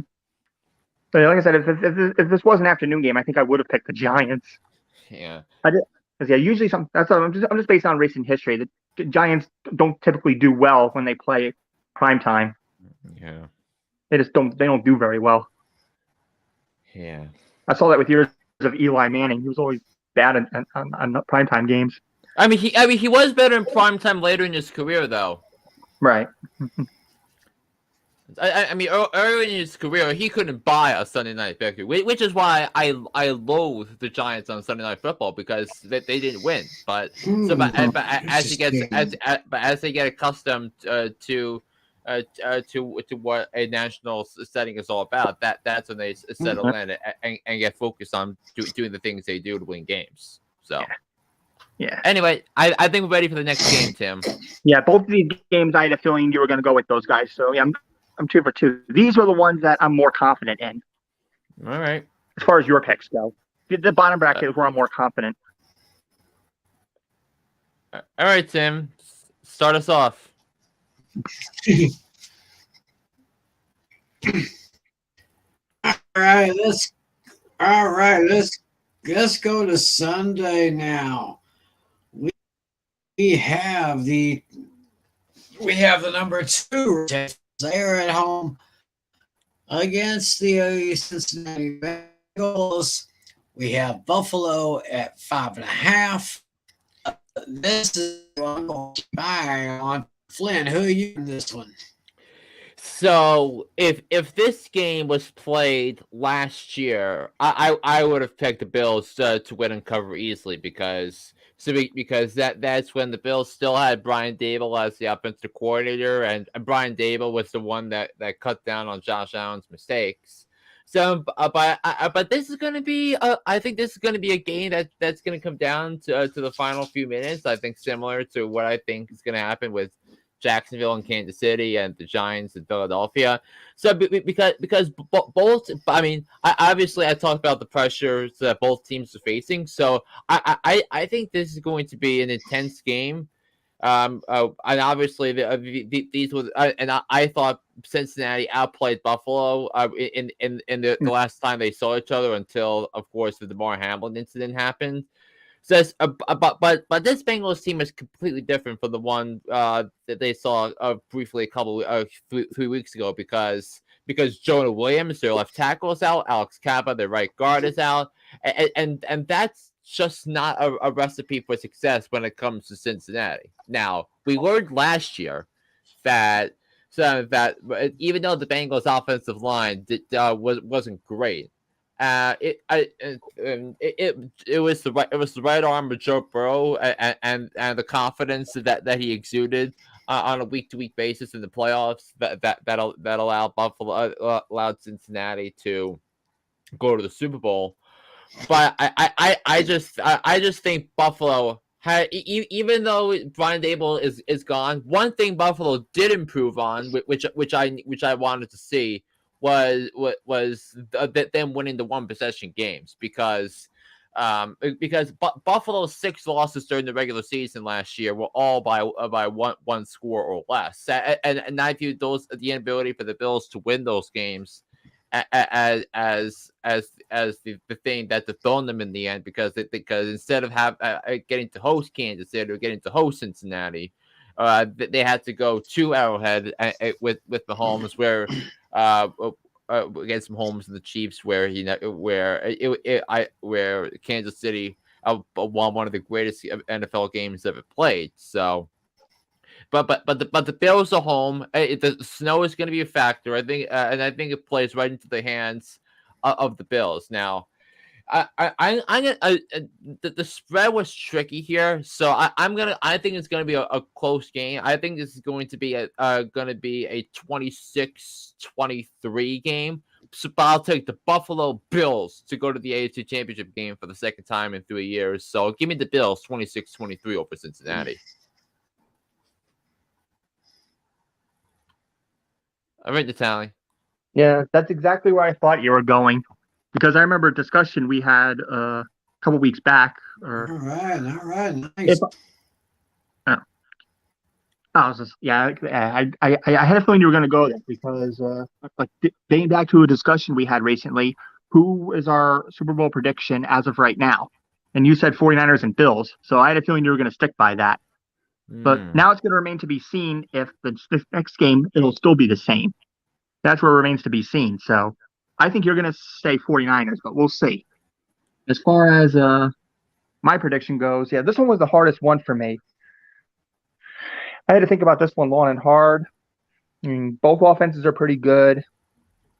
Speaker 3: So like I said, if this was an afternoon game, I think I would have picked the Giants.
Speaker 2: Yeah,
Speaker 3: I did because yeah, usually that's I'm just based on recent history. The Giants don't typically do well when they play prime time.
Speaker 2: yeah,
Speaker 3: They don't do very well.
Speaker 2: yeah.
Speaker 3: I saw that with years of Eli Manning. He was always bad on primetime games.
Speaker 2: I mean, he was better in prime time later in his career, though.
Speaker 3: Right.
Speaker 2: I mean, early in his career, he couldn't buy a Sunday night victory, which is why I loathe the Giants on Sunday Night Football because they didn't win. But as they get accustomed to what a national setting is all about, that's when they settle in and get focused on doing the things they do to win games. So.
Speaker 3: Yeah.
Speaker 2: Anyway, I think we're ready for the next game, Tim.
Speaker 3: Yeah, both of these games, I had a feeling you were going to go with those guys. So yeah, I'm 2 for 2. These were the ones that I'm more confident in.
Speaker 2: All right.
Speaker 3: As far as your picks go, the bottom bracket is where I'm more confident.
Speaker 2: All right, Tim. Start us off.
Speaker 1: All right, let's go to Sunday now. We have the number 2. They're at home against the Cincinnati Bengals. We have Buffalo at 5.5. This is what I'm going to keep an eye on. Flynn, who are you in this one?
Speaker 2: So if this game was played last year, I would have picked the Bills to win and cover easily because that's when the Bills still had Brian Dable as the offensive coordinator, and Brian Dable was the one that cut down on Josh Allen's mistakes. So, but this is going to be, I think this is going to be a game that's going to come down to the final few minutes. I think similar to what I think is going to happen with Jacksonville and Kansas City and the Giants and Philadelphia. So because both, I mean, obviously I talked about the pressures that both teams are facing. So I think this is going to be an intense game. And obviously these was and I thought Cincinnati outplayed Buffalo in the last time they saw each other until, of course, the DeMar Hamlin incident happened. Says, but this Bengals team is completely different from the one that they saw briefly a couple 3 weeks ago because Jonah Williams, their left tackle, is out, Alex Kappa, their right guard, is out, and that's just not a recipe for success when it comes to Cincinnati. Now, we learned last year that even though the Bengals offensive line wasn't great, it was the right arm of Joe Burrow and the confidence that he exuded on a week to week basis in the playoffs that allowed Buffalo allowed Cincinnati to go to the Super Bowl. But I just think Buffalo had, even though Brian Dable is gone, one thing Buffalo did improve on, which I wanted to see, was them winning the one possession games because Buffalo's 6 losses during the regular season last year were all by one score or less, and I view the inability for the Bills to win those games as the thing that dethroned them in the end because instead of getting to host Kansas City or getting to host Cincinnati, they had to go to Arrowhead with Mahomes, where against Mahomes and the Chiefs, where where Kansas City won one of the greatest NFL games ever played. So. But the Bills are home. The snow is going to be a factor, I think, and I think it plays right into the hands of the Bills. Now, the spread was tricky here, so I think it's gonna be a close game. I think this is going to be a 26-23 game. So I'll take the Buffalo Bills to go to the AFC Championship game for the second time in 3 years. So give me the Bills 26-23 over Cincinnati. I read the tally.
Speaker 3: Yeah, that's exactly where I thought you were going, because I remember a discussion we had a couple weeks back.
Speaker 1: All right, nice.
Speaker 3: I was just, I had a feeling you were going to go there because, like, dating back to a discussion we had recently, who is our Super Bowl prediction as of right now? And you said 49ers and Bills, so I had a feeling you were going to stick by that. But now it's going to remain to be seen if the next game, it'll still be the same. That's where it remains to be seen. So I think you're going to say 49ers, but we'll see. As far as my prediction goes, yeah, this one was the hardest one for me. I had to think about this one long and hard. I mean, both offenses are pretty good,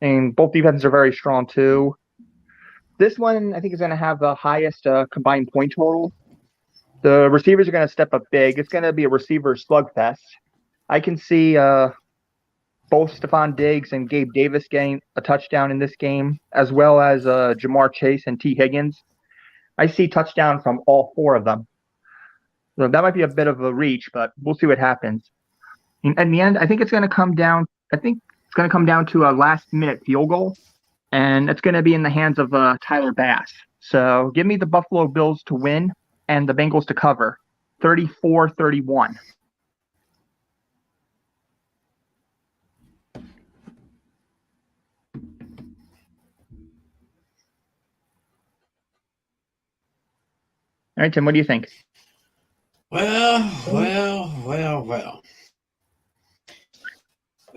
Speaker 3: and both defenses are very strong too. This one, I think, is going to have the highest combined point total. The receivers are going to step up big. It's going to be a receiver slugfest. I can see both Stephon Diggs and Gabe Davis getting a touchdown in this game, as well as Jamar Chase and T. Higgins. I see touchdown from all 4 of them. So that might be a bit of a reach, but we'll see what happens. In the end, I think it's going to come down. I think it's going to come down to a last-minute field goal, and it's going to be in the hands of Tyler Bass. So give me the Buffalo Bills to win and the Bengals to cover, 34-31. All right, Tim, what do you think?
Speaker 1: Well.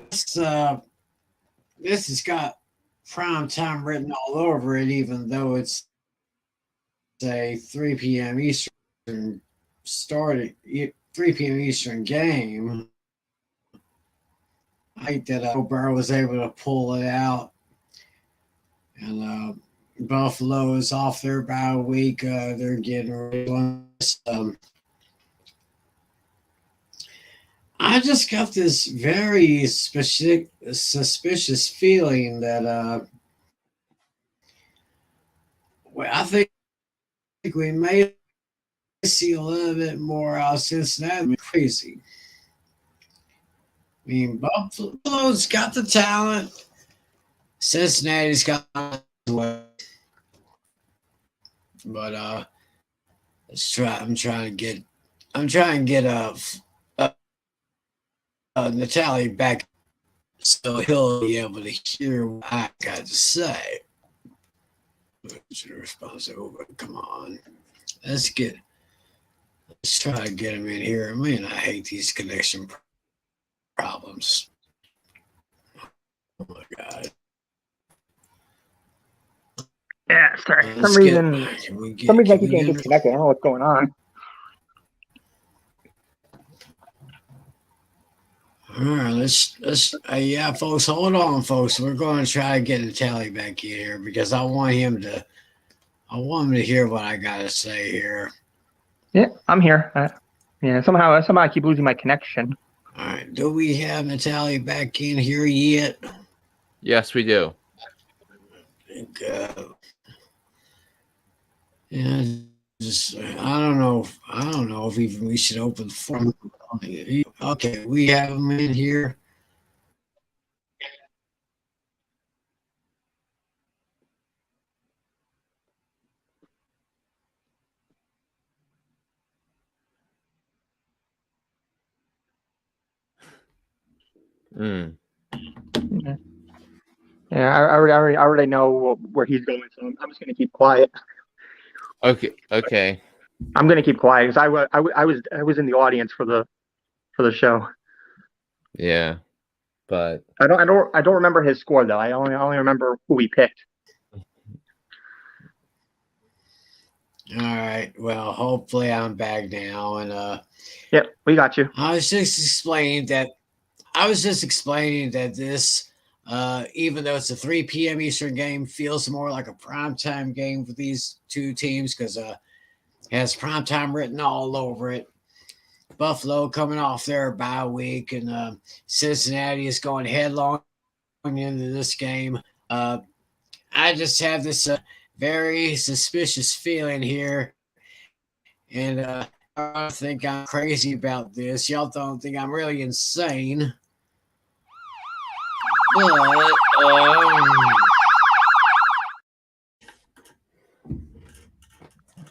Speaker 1: This has got prime time written all over it, even though it's a 3 p.m. Eastern starting 3 p.m. Eastern game. I think that Burrow was able to pull it out. And Buffalo is off their bye week. They're getting ready. I just got this very suspicious feeling that I think we may see a little bit more out of Cincinnati. Crazy. I mean, Buffalo's got the talent. Cincinnati's got the way. But let's try. I'm trying to get Natalie back so he'll be able to hear what I got to say. Come on. Let's try to get him in here. Man, I hate these connection problems. Oh my God.
Speaker 3: Yeah, sorry. For some reason I keep getting disconnected. I don't know what's going on.
Speaker 1: All right, let's yeah, folks, hold on, folks. We're going to try to get Natalie back in here because I want him to hear what I got to say here.
Speaker 3: Yeah, I'm here. Yeah, somehow I keep losing my connection.
Speaker 1: All right, do we have Natalie back in here yet?
Speaker 2: Yes, we do.
Speaker 1: Yeah, I don't know if even we should open the forum. Okay, we have him in here.
Speaker 3: Yeah, I already know where he's going, so I'm just going to keep quiet.
Speaker 2: Okay.
Speaker 3: I'm going to keep quiet because I was in the audience for the show.
Speaker 2: Yeah, but
Speaker 3: I don't remember his score though. I only remember who we picked.
Speaker 1: All right. Well, hopefully I'm back now, and
Speaker 3: yep, we got you.
Speaker 1: I was just explaining that this, even though it's a 3 p.m. Eastern game, feels more like a primetime game for these two teams because it has primetime written all over it. Buffalo coming off their bye week, and Cincinnati is going headlong into this game. I just have this very suspicious feeling here, and I think I'm crazy about this. Y'all don't think I'm really insane.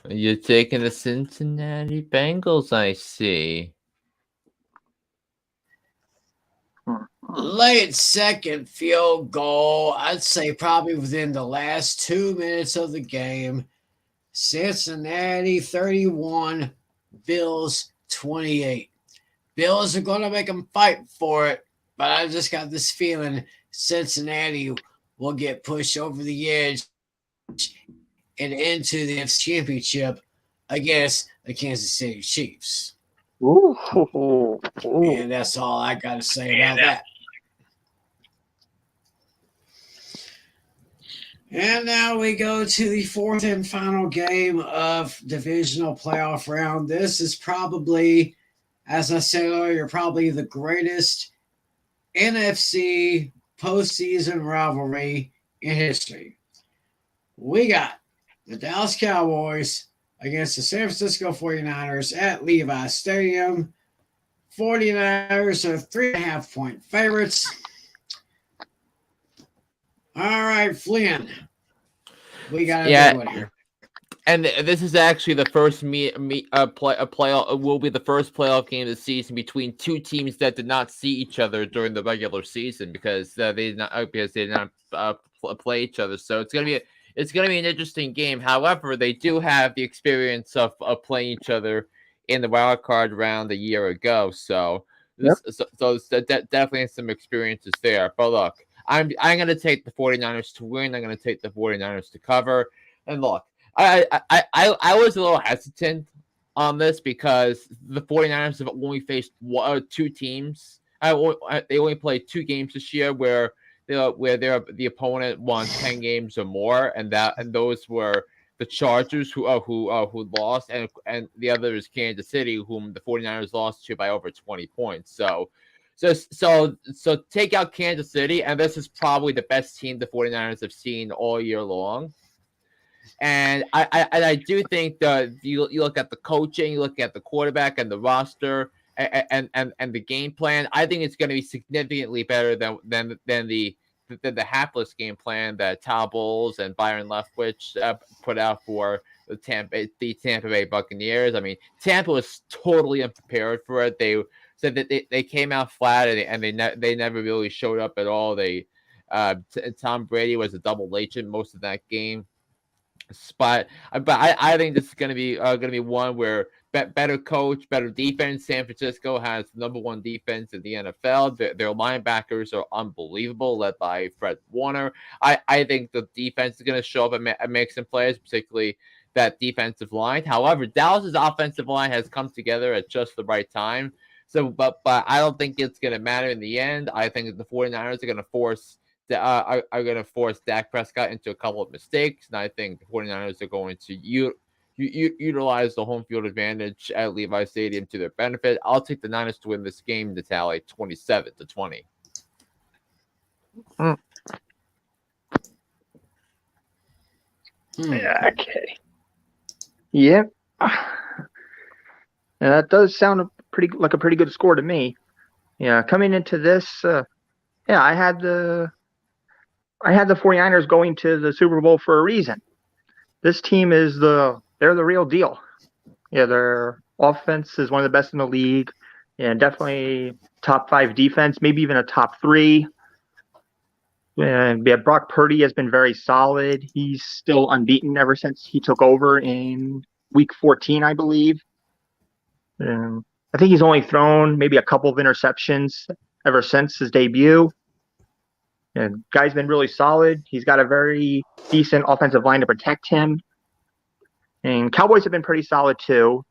Speaker 1: But
Speaker 2: you're taking the Cincinnati Bengals, I see.
Speaker 1: Late second field goal, I'd say probably within the last 2 minutes of the game. Cincinnati 31, Bills 28. Bills are going to make them fight for it, but I just got this feeling Cincinnati will get pushed over the edge and into the championship against the Kansas City Chiefs.
Speaker 3: Ooh.
Speaker 1: And that's all I got to say about that. And now we go to the fourth and final game of divisional playoff round. This is probably, as I said earlier, probably the greatest NFC postseason rivalry in history. We got the Dallas Cowboys against the San Francisco 49ers at Levi Stadium. 49ers are 3.5-point favorites. All right, Flynn. We got a good one here.
Speaker 2: And this is actually the first playoff. Will be the first playoff game of the season between two teams that did not see each other during the regular season because they did not play each other. So it's gonna be an interesting game. However, they do have the experience of playing each other in the wild card round a year ago. So definitely some experiences there. But look, I'm going to take the 49ers to win. I'm going to take the 49ers to cover. And look, I was a little hesitant on this because the 49ers have only faced two teams They only played 2 games this year where the opponent won 10 games or more, and those were the Chargers who lost, and the other is Kansas City, whom the 49ers lost to by over 20 points. So take out Kansas City, and this is probably the best team the 49ers have seen all year long. And I do think that you look at the coaching, you look at the quarterback and the roster and the game plan. I think it's going to be significantly better than the hapless game plan that Todd Bowles and Byron Leftwich put out for the Tampa Bay Buccaneers. I mean, Tampa was totally unprepared for it. They said that they came out flat and they never really showed up at all. Tom Brady was a double agent most of that game. But I think this is going to be one where better coach, better defense. San Francisco has the number 1 defense in the NFL. Their linebackers are unbelievable, led by Fred Warner. I think the defense is going to show up and make some plays, particularly that defensive line. However, Dallas's offensive line has come together at just the right time. So, but I don't think it's going to matter in the end. I think the 49ers are going to force Dak Prescott into a couple of mistakes, and I think the 49ers are going to utilize the home field advantage at Levi Stadium to their benefit. I'll take the Niners to win this game to tally 27-20.
Speaker 3: Okay. Yeah. That does sound like a pretty good score to me. Yeah, coming into this, I had the 49ers going to the Super Bowl for a reason. This team they're the real deal. Yeah, their offense is one of the best in the league. Yeah, definitely top 5 defense, maybe even a top 3. Yeah, Brock Purdy has been very solid. He's still unbeaten ever since he took over in week 14, I believe. I think he's only thrown maybe a couple of interceptions ever since his debut. And guy's been really solid. He's got a very decent offensive line to protect him. And Cowboys have been pretty solid too.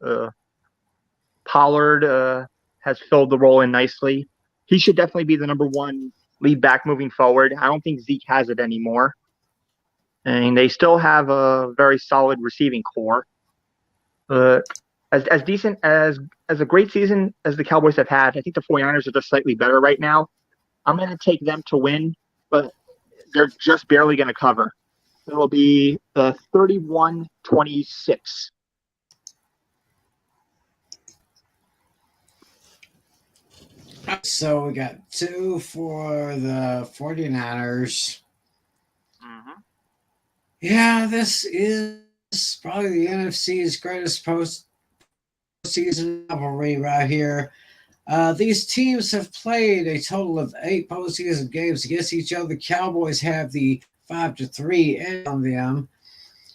Speaker 3: Pollard has filled the role in nicely. He should definitely be the number 1 lead back moving forward. I don't think Zeke has it anymore. And they still have a very solid receiving core. As decent as a great season as the Cowboys have had, I think the 49ers are just slightly better right now. I'm going to take them to win, but they're just barely going to cover. It'll be 31-26.
Speaker 1: So we got 2 for the 49ers.
Speaker 3: Mm-hmm.
Speaker 1: Yeah, this is probably the NFC's greatest postseason rivalry right here. These teams have played a total of 8 postseason games against each other. The Cowboys have the 5-3 edge on them.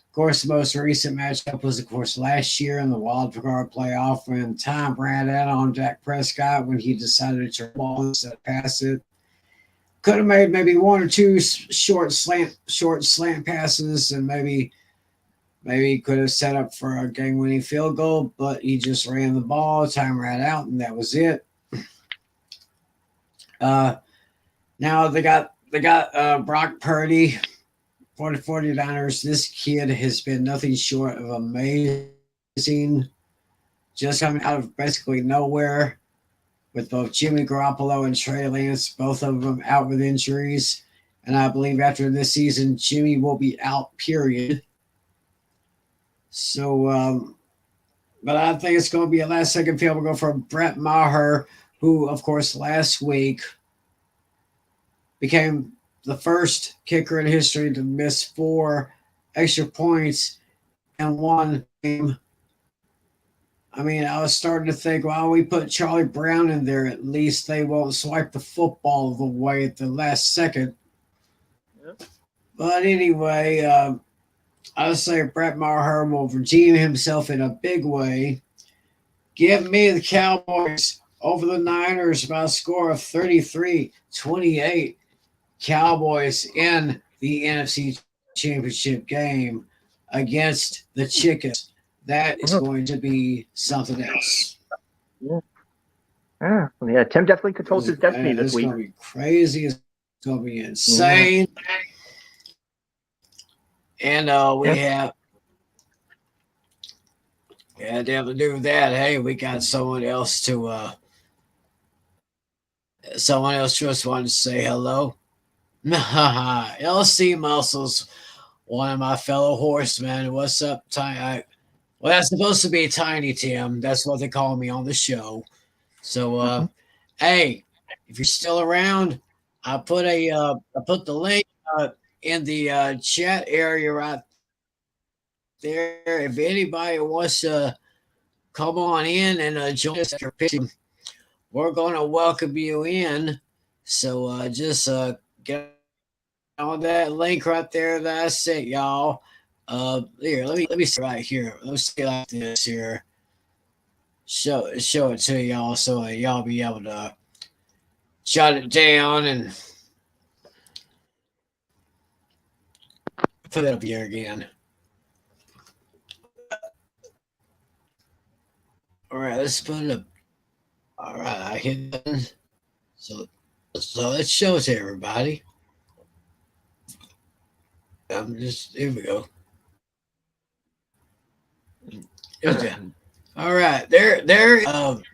Speaker 1: Of course, the most recent matchup was, of course, last year in the wild card playoff when time ran out on Dak Prescott when he decided to ball instead of pass it. Could have made maybe 1 or 2 short slant passes, and maybe could have set up for a game-winning field goal, but he just ran the ball, time ran out, and that was it. Now they got Brock Purdy for the 49ers. This kid has been nothing short of amazing, just coming out of basically nowhere with both Jimmy Garoppolo and Trey Lance, both of them out with injuries. And I believe after this season, Jimmy will be out, period. So, but I think it's going to be a last-second field goal for Brett Maher, who, of course, last week became the first kicker in history to miss 4 extra points in one game. I mean, I was starting to think, well, we put Charlie Brown in there. At least they won't swipe the football away at the last second. Yep. But anyway, I would say Brett Maher will redeem himself in a big way. Give me the Cowboys over the Niners by a score of 33-28. Cowboys in the NFC Championship game against the Chickens. That is going to be something else.
Speaker 3: Yeah. Yeah, Tim definitely controls his destiny this week.
Speaker 1: It's going to be crazy. It's going to be insane. And we have to do that. Hey, we got someone else just wanted to say hello. LC Muscles, one of my fellow horsemen. What's up, Tiny? Well, that's supposed to be Tiny Tim. That's what they call me on the show. So, hey, if you're still around, I put the link in the chat area right there. If anybody wants to come on in and join us at your pitching, we're going to welcome you in. So just get on that link right there that I sent y'all. Here, let me see right here. Let's see like this here. Show it to y'all so y'all be able to jot it down and put it up here again. All right, let's put it up. All right, I hit it. So it shows everybody. Here we go. All right, there.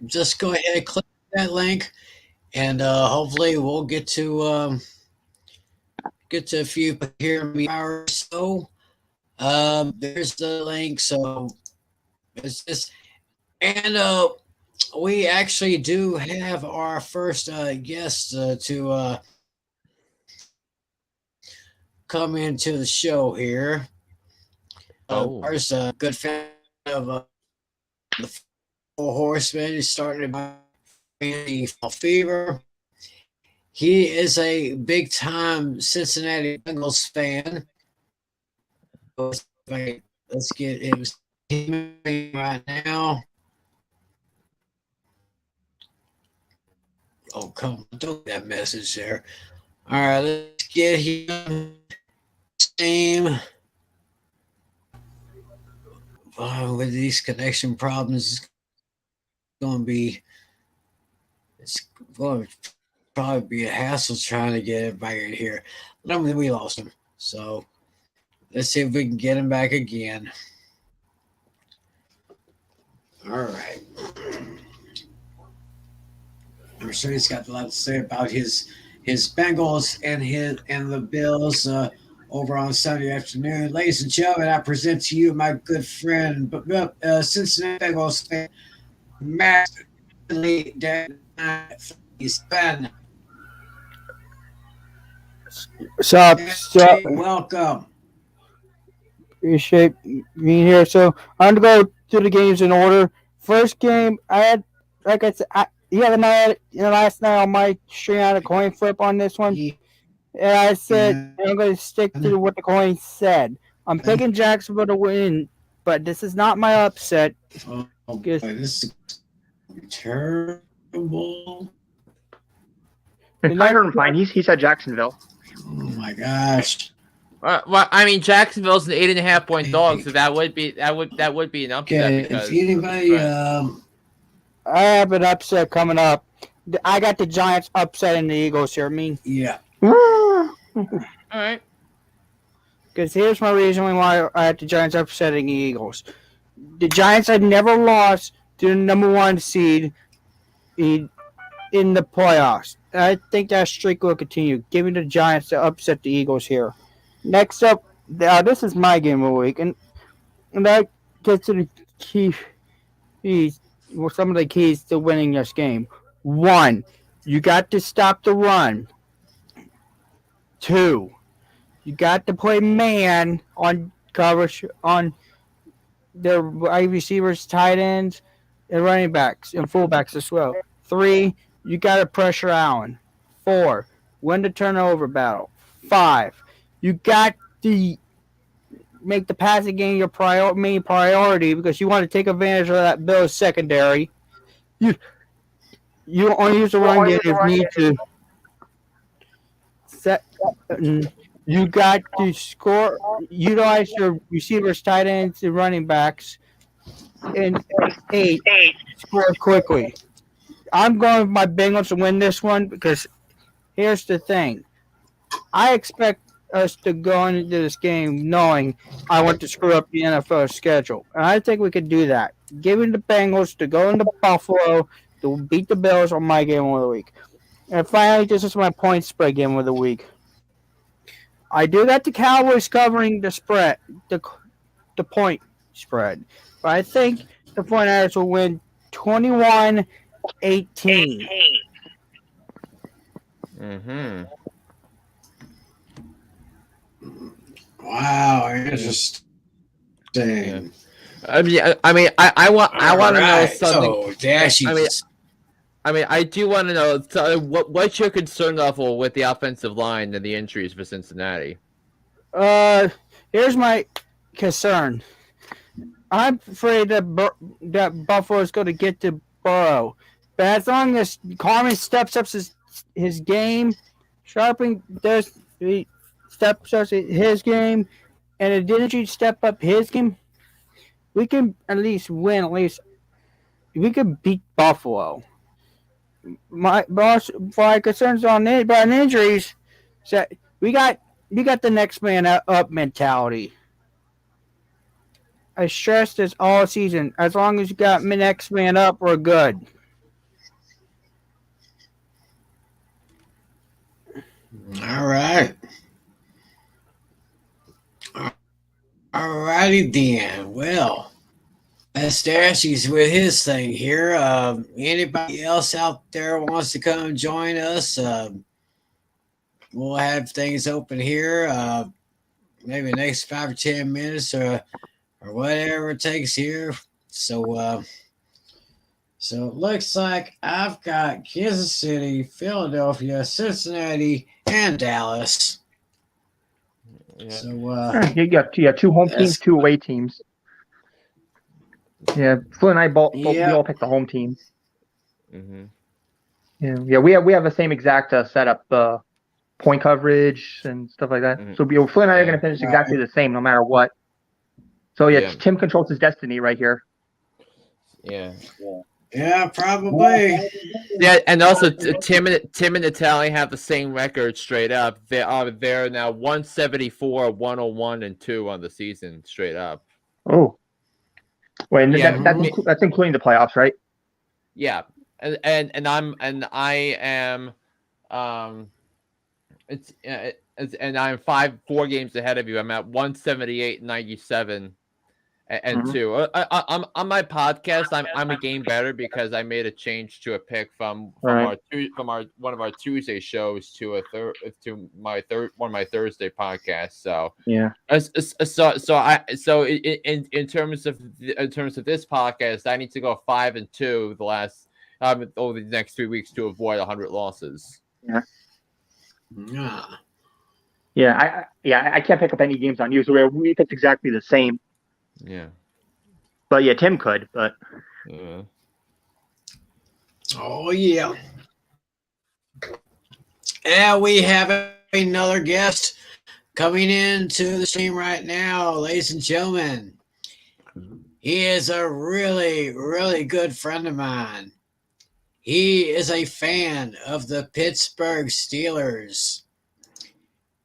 Speaker 1: Just go ahead and click that link, and hopefully we'll get to a few here in the hour or so. There's the link. So it's just, and we actually do have our first guest to come into the show here. First, good fan of the Four Horsemen. He's starting to be fever. He is a big time Cincinnati Bengals fan. Let's get him right now. Oh, come on, don't that message there. All right, let's get him. Steam. With these connection problems, it's going to probably be a hassle trying to get everybody in here. But we lost him. So let's see if we can get him back again. All right. I'm sure he's got a lot to say about his Bengals and the Bills over on Sunday afternoon. Ladies and gentlemen, I present to you my good friend, Cincinnati Bengals fan, Matt Lee. He's Ben.
Speaker 4: What's up?
Speaker 1: Welcome.
Speaker 4: Appreciate being here. So I'm gonna go through the games in order. First game, I had, like I said, last night on my stream, I had a coin flip on this one, and I said I'm going to stick to what the coin said. I'm picking Jacksonville to win, but this is not my upset.
Speaker 1: Oh boy, this is terrible.
Speaker 3: I heard him fine. He said Jacksonville.
Speaker 1: Oh my gosh.
Speaker 2: Well, I mean, Jacksonville's an 8.5 point dog, so that would be an upset.
Speaker 1: Okay, if anybody,
Speaker 4: I have an upset coming up. I got the Giants upsetting the Eagles here.
Speaker 1: Yeah.
Speaker 2: All right.
Speaker 4: Because here's my reason why I had the Giants upsetting the Eagles. The Giants had never lost to the number one seed in the playoffs. And I think that streak will continue. Giving the Giants to upset the Eagles here. Next up, this is my game of the week, and that gets to the keys. Well, some of the keys to winning this game. 1, you got to stop the run. 2, you got to play man on coverage on their wide receivers, tight ends, and running backs and fullbacks as well. 3, you got to pressure Allen. 4, win the turnover battle. 5, you got to make the passing game your main priority because you want to take advantage of that Bills secondary. You only use the run game if you need to. You got to utilize your receivers, tight ends, and running backs. And 8, score quickly. I'm going with my Bengals to win this one because here's the thing. I expect us to go into this game knowing I want to screw up the NFL schedule. And I think we could do that. Giving the Bengals to go into Buffalo to beat the Bills on my game of the week. And finally, this is my point spread game of the week. I do got the Cowboys covering the spread, the point spread. But I think the 49ers will win 21-18.
Speaker 2: Mm-hmm.
Speaker 1: Wow, interesting.
Speaker 2: Yeah. I want to know something.
Speaker 1: So, Dashies.
Speaker 2: I do want to know what's your concern level with the offensive line and the injuries for Cincinnati.
Speaker 4: Here's my concern. I'm afraid that Buffalo is going to get to Burrow, but as long as Carmen steps up his game, Sharping steps up his game, and Adeniji step up his game, we can at least win. At least we can beat Buffalo. My concerns on injuries is that we got the next man up mentality. I stressed this all season. As long as you got next man up, we're good.
Speaker 1: All right. All righty then. Well, that's Dashies with his thing here. Anybody else out there wants to come join us? We'll have things open here. Maybe the next 5 or 10 minutes or whatever it takes here. So it looks like I've got Kansas City, Philadelphia, Cincinnati, and Dallas.
Speaker 2: Yeah.
Speaker 1: So
Speaker 3: you got 2 home teams, 2 away teams. Yeah, Flynn and I we all picked the home team.
Speaker 2: Mm-hmm.
Speaker 3: Yeah, we have the same exact setup, point coverage and stuff like that.
Speaker 2: Mm-hmm.
Speaker 3: So Flynn and I are going to finish exactly the same no matter what. So Tim controls his destiny right here.
Speaker 2: Yeah.
Speaker 1: yeah, probably.
Speaker 2: Yeah, and also Tim and Natalie have the same record straight up. They're now 174, 101, and 2 on the season straight up.
Speaker 3: Oh. Wait,
Speaker 2: Yeah,
Speaker 3: that's including the playoffs, right?
Speaker 2: Yeah, and I am, and I'm 4 games ahead of you. I'm at 178, 97, and 2. I'm on my podcast. I'm a game better because I made a change to a pick from one of our Tuesday shows to one of my Thursday podcasts. So
Speaker 3: yeah.
Speaker 2: In terms of this podcast, I need to go 5-2 the last over the next 3 weeks to avoid 100 losses.
Speaker 3: Yeah. I can't pick up any games on you, so we picked exactly the same.
Speaker 2: Yeah.
Speaker 3: But yeah, Tim could, but
Speaker 2: yeah.
Speaker 1: Oh yeah. And we have another guest coming into the stream right now, ladies and gentlemen. He is a really, really good friend of mine. He is a fan of the Pittsburgh Steelers.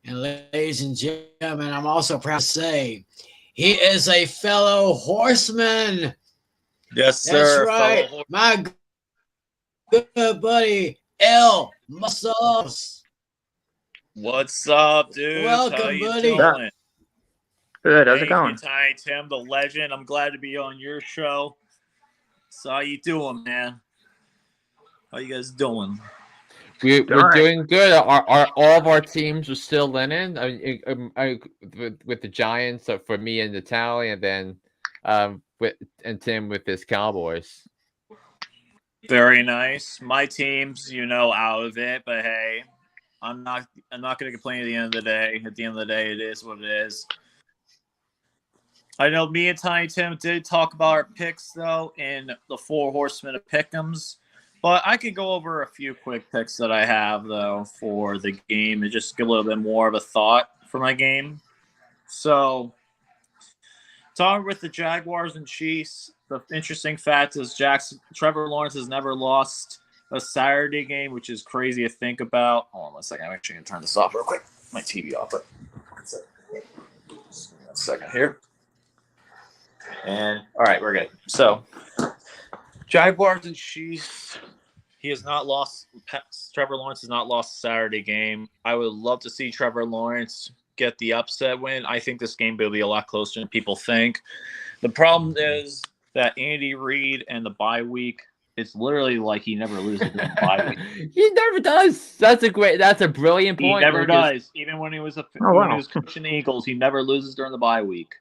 Speaker 1: And ladies and gentlemen, I'm also proud to say he is a fellow horseman.
Speaker 5: Yes, sir.
Speaker 1: That's right. My good buddy, L. Muscles.
Speaker 5: What's up, dude?
Speaker 1: Welcome,
Speaker 5: How you
Speaker 1: buddy.
Speaker 5: doing?
Speaker 3: good. How's it going?
Speaker 5: Tiny Tim, the legend. I'm glad to be on your show. So how you doing, man? How you guys doing?
Speaker 2: We're doing good. All of our teams are still winning. With the Giants for me and Natalie, and then and Tim with his Cowboys.
Speaker 5: Very nice. My team's, out of it, but hey, I'm not going to complain at the end of the day. At the end of the day, it is what it is. I know me and Tiny Tim did talk about our picks though in the 4 Horsemen of Pick'ems. But I could go over a few quick picks that I have, though, for the game and just get a little bit more of a thought for my game. So, talking with the Jaguars and Chiefs, the interesting fact is Trevor Lawrence has never lost a Saturday game, which is crazy to think about. Hold on 1 second. I'm actually going to turn this off real quick. My TV off, but 1 second. Just give me 1 second here. And all right, we're good. So, Jaguars and Chiefs. He has not lost. Trevor Lawrence has not lost a Saturday game. I would love to see Trevor Lawrence get the upset win. I think this game will be a lot closer than people think. The problem is that Andy Reid and the bye week, it's literally like he never loses in the bye week.
Speaker 2: He never does. That's a brilliant point.
Speaker 5: He never
Speaker 2: Lucas.
Speaker 5: does. Even when he was coaching the Eagles, he never loses during the bye week.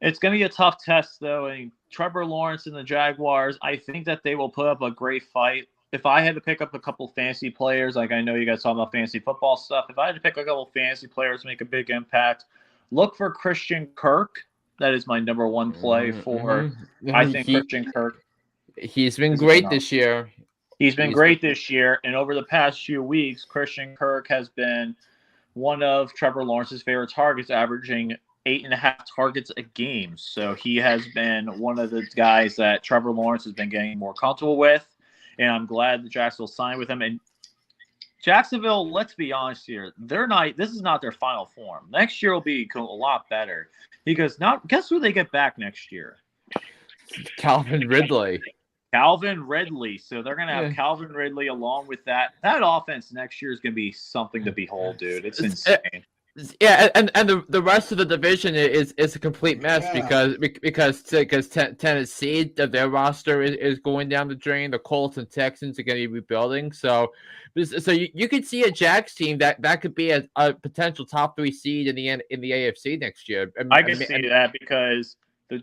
Speaker 5: It's going to be a tough test, though. And Trevor Lawrence and the Jaguars, I think that they will put up a great fight. If I had to pick up a couple fantasy players, like I know you guys talk about fantasy football stuff, if I had to pick a couple fantasy players to make a big impact, look for Christian Kirk. That is my number one play for. I think Christian Kirk.
Speaker 2: He's been great this year.
Speaker 5: He's been great this year, and over the past few weeks, Christian Kirk has been one of Trevor Lawrence's favorite targets, averaging 8.5 targets a game. So he has been one of the guys that Trevor Lawrence has been getting more comfortable with, and I'm glad that Jacksonville signed with him. And Jacksonville, let's be honest here, this is not their final form. Next year will be a lot better because now guess who they get back next year?
Speaker 2: Calvin Ridley.
Speaker 5: So they're going to have Calvin Ridley along with that. That offense next year is going to be something to behold, dude. It's insane.
Speaker 2: Yeah, and the rest of the division is a complete mess because Tennessee, their roster is going down the drain. The Colts and Texans are going to be rebuilding. So you could see a Jags team that could be a potential top 3 seed in the AFC next year.
Speaker 5: I can see that because the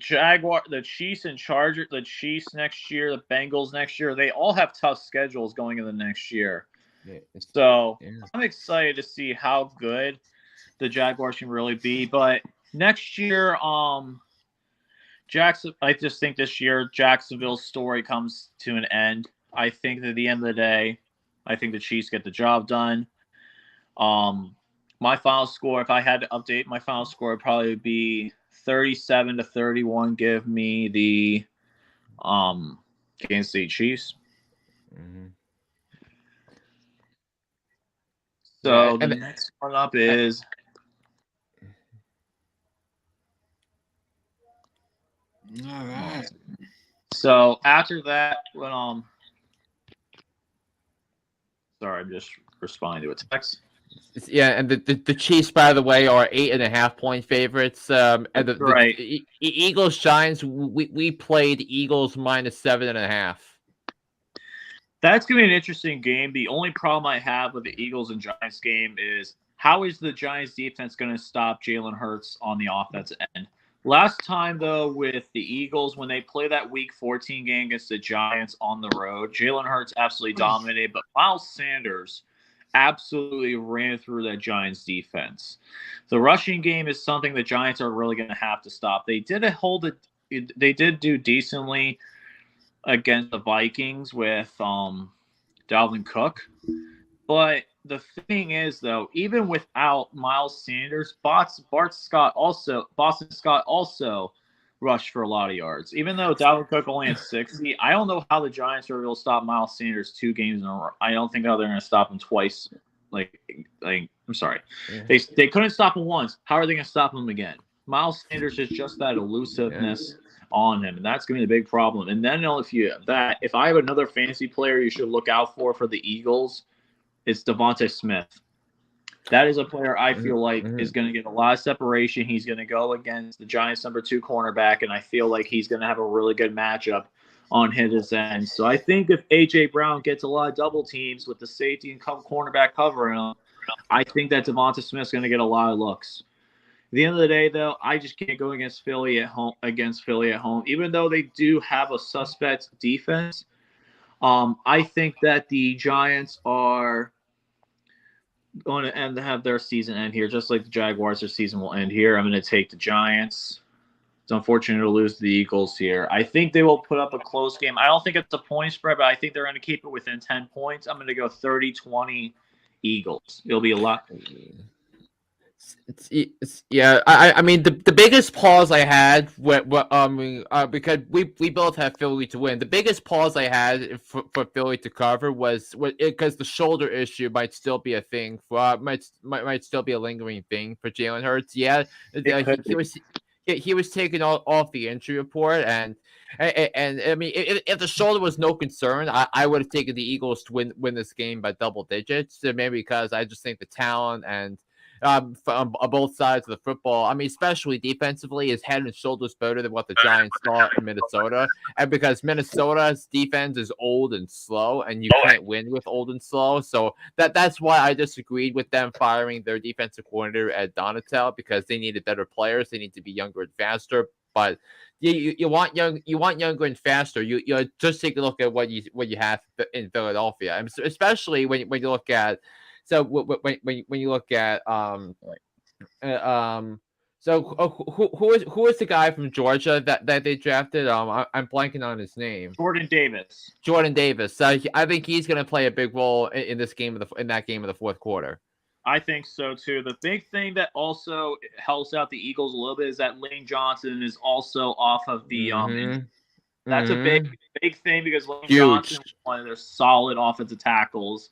Speaker 5: Chiefs and Chargers, the Chiefs next year, the Bengals next year, they all have tough schedules going into the next year. So I'm excited to see how good the Jaguars can really be. But next year, I just think this year Jacksonville's story comes to an end. I think that at the end of the day, I think the Chiefs get the job done. My final score, if I had to update my final score, would probably be 37-31. Give me the Kansas City Chiefs.
Speaker 2: Mm-hmm.
Speaker 5: So the next one up is
Speaker 1: all right.
Speaker 5: So after that, when sorry, I'm just responding to a text.
Speaker 2: Yeah, and the Chiefs, by the way, are 8.5 point favorites. And the Eagles Giants, we played Eagles minus 7.5.
Speaker 5: That's going to be an interesting game. The only problem I have with the Eagles and Giants game is how is the Giants defense going to stop Jalen Hurts on the offensive end? Last time, though, with the Eagles, when they play that Week 14 game against the Giants on the road, Jalen Hurts absolutely dominated, but Miles Sanders absolutely ran through that Giants defense. The rushing game is something the Giants are really going to have to stop. They did do decently against the Vikings with Dalvin Cook. But the thing is, though, even without Miles Sanders, Boston Scott also rushed for a lot of yards. Even though Dalvin Cook only had 60, I don't know how the Giants are able to stop Miles Sanders 2 games in a row. I don't think how they're going to stop him twice. I'm sorry. Yeah. They couldn't stop him once. How are they going to stop him again? Miles Sanders is just that elusiveness on him, and that's going to be a big problem. And then if I have another fantasy player you should look out for the Eagles, it's Devontae Smith. That is a player I feel like is going to get a lot of separation. He's going to go against the Giants' number 2 cornerback, and I feel like he's going to have a really good matchup on his end. So I think if A.J. Brown gets a lot of double teams with the safety and cornerback covering him, I think that Devontae Smith's going to get a lot of looks. At the end of the day, though, I just can't go against Philly at home. Even though they do have a suspect defense, I think that the Giants are going to have their season end here, just like the Jaguars. Their season will end here. I'm going to take the Giants. It's unfortunate to lose the Eagles here. I think they will put up a close game. I don't think it's a point spread, but I think they're going to keep it within 10 points. I'm going to go 30-20 Eagles. It'll be a lot.
Speaker 2: Yeah, I mean the biggest pause I had because we both have Philly to win. The biggest pause I had for Philly to cover was because the shoulder issue might still be a thing for might still be a lingering thing for Jalen Hurts. Yeah, he was taken off the injury report and I mean if the shoulder was no concern, I would have taken the Eagles to win this game by double digits. Maybe because I just think the talent and on both sides of the football. I mean, especially defensively, is head and shoulders better than what the Giants saw in Minnesota. And because Minnesota's defense is old and slow, and you can't win with old and slow, so that's why I disagreed with them firing their defensive coordinator at Donatel, because they needed better players. They need to be younger and faster. But you want younger and faster. You just take a look at what you have in Philadelphia, and especially when you look at. So when you look at who is the guy from Georgia that they drafted? I'm blanking on his name.
Speaker 5: Jordan Davis.
Speaker 2: Jordan Davis. I think he's going to play a big role in this game in that game of the fourth quarter.
Speaker 5: I think so too. The big thing that also helps out the Eagles a little bit is that Lane Johnson is also off of the That's a big thing because Lane Johnson is one of their solid offensive tackles.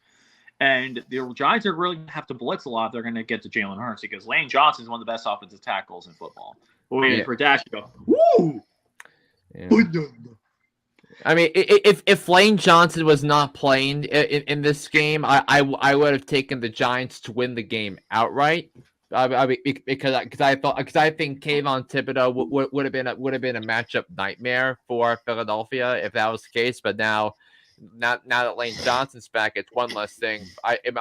Speaker 5: And the Giants are really going to have to blitz a lot if they're going to get to Jalen Hurts, because Lane Johnson is one of the best offensive tackles in football. Wait for Dash to go, woo!
Speaker 2: Yeah. I mean, if Lane Johnson was not playing in this game, I would have taken the Giants to win the game outright. Because I think Kayvon Thibodeau would have been a matchup nightmare for Philadelphia if that was the case. But now that Lane Johnson's back, it's one less thing. In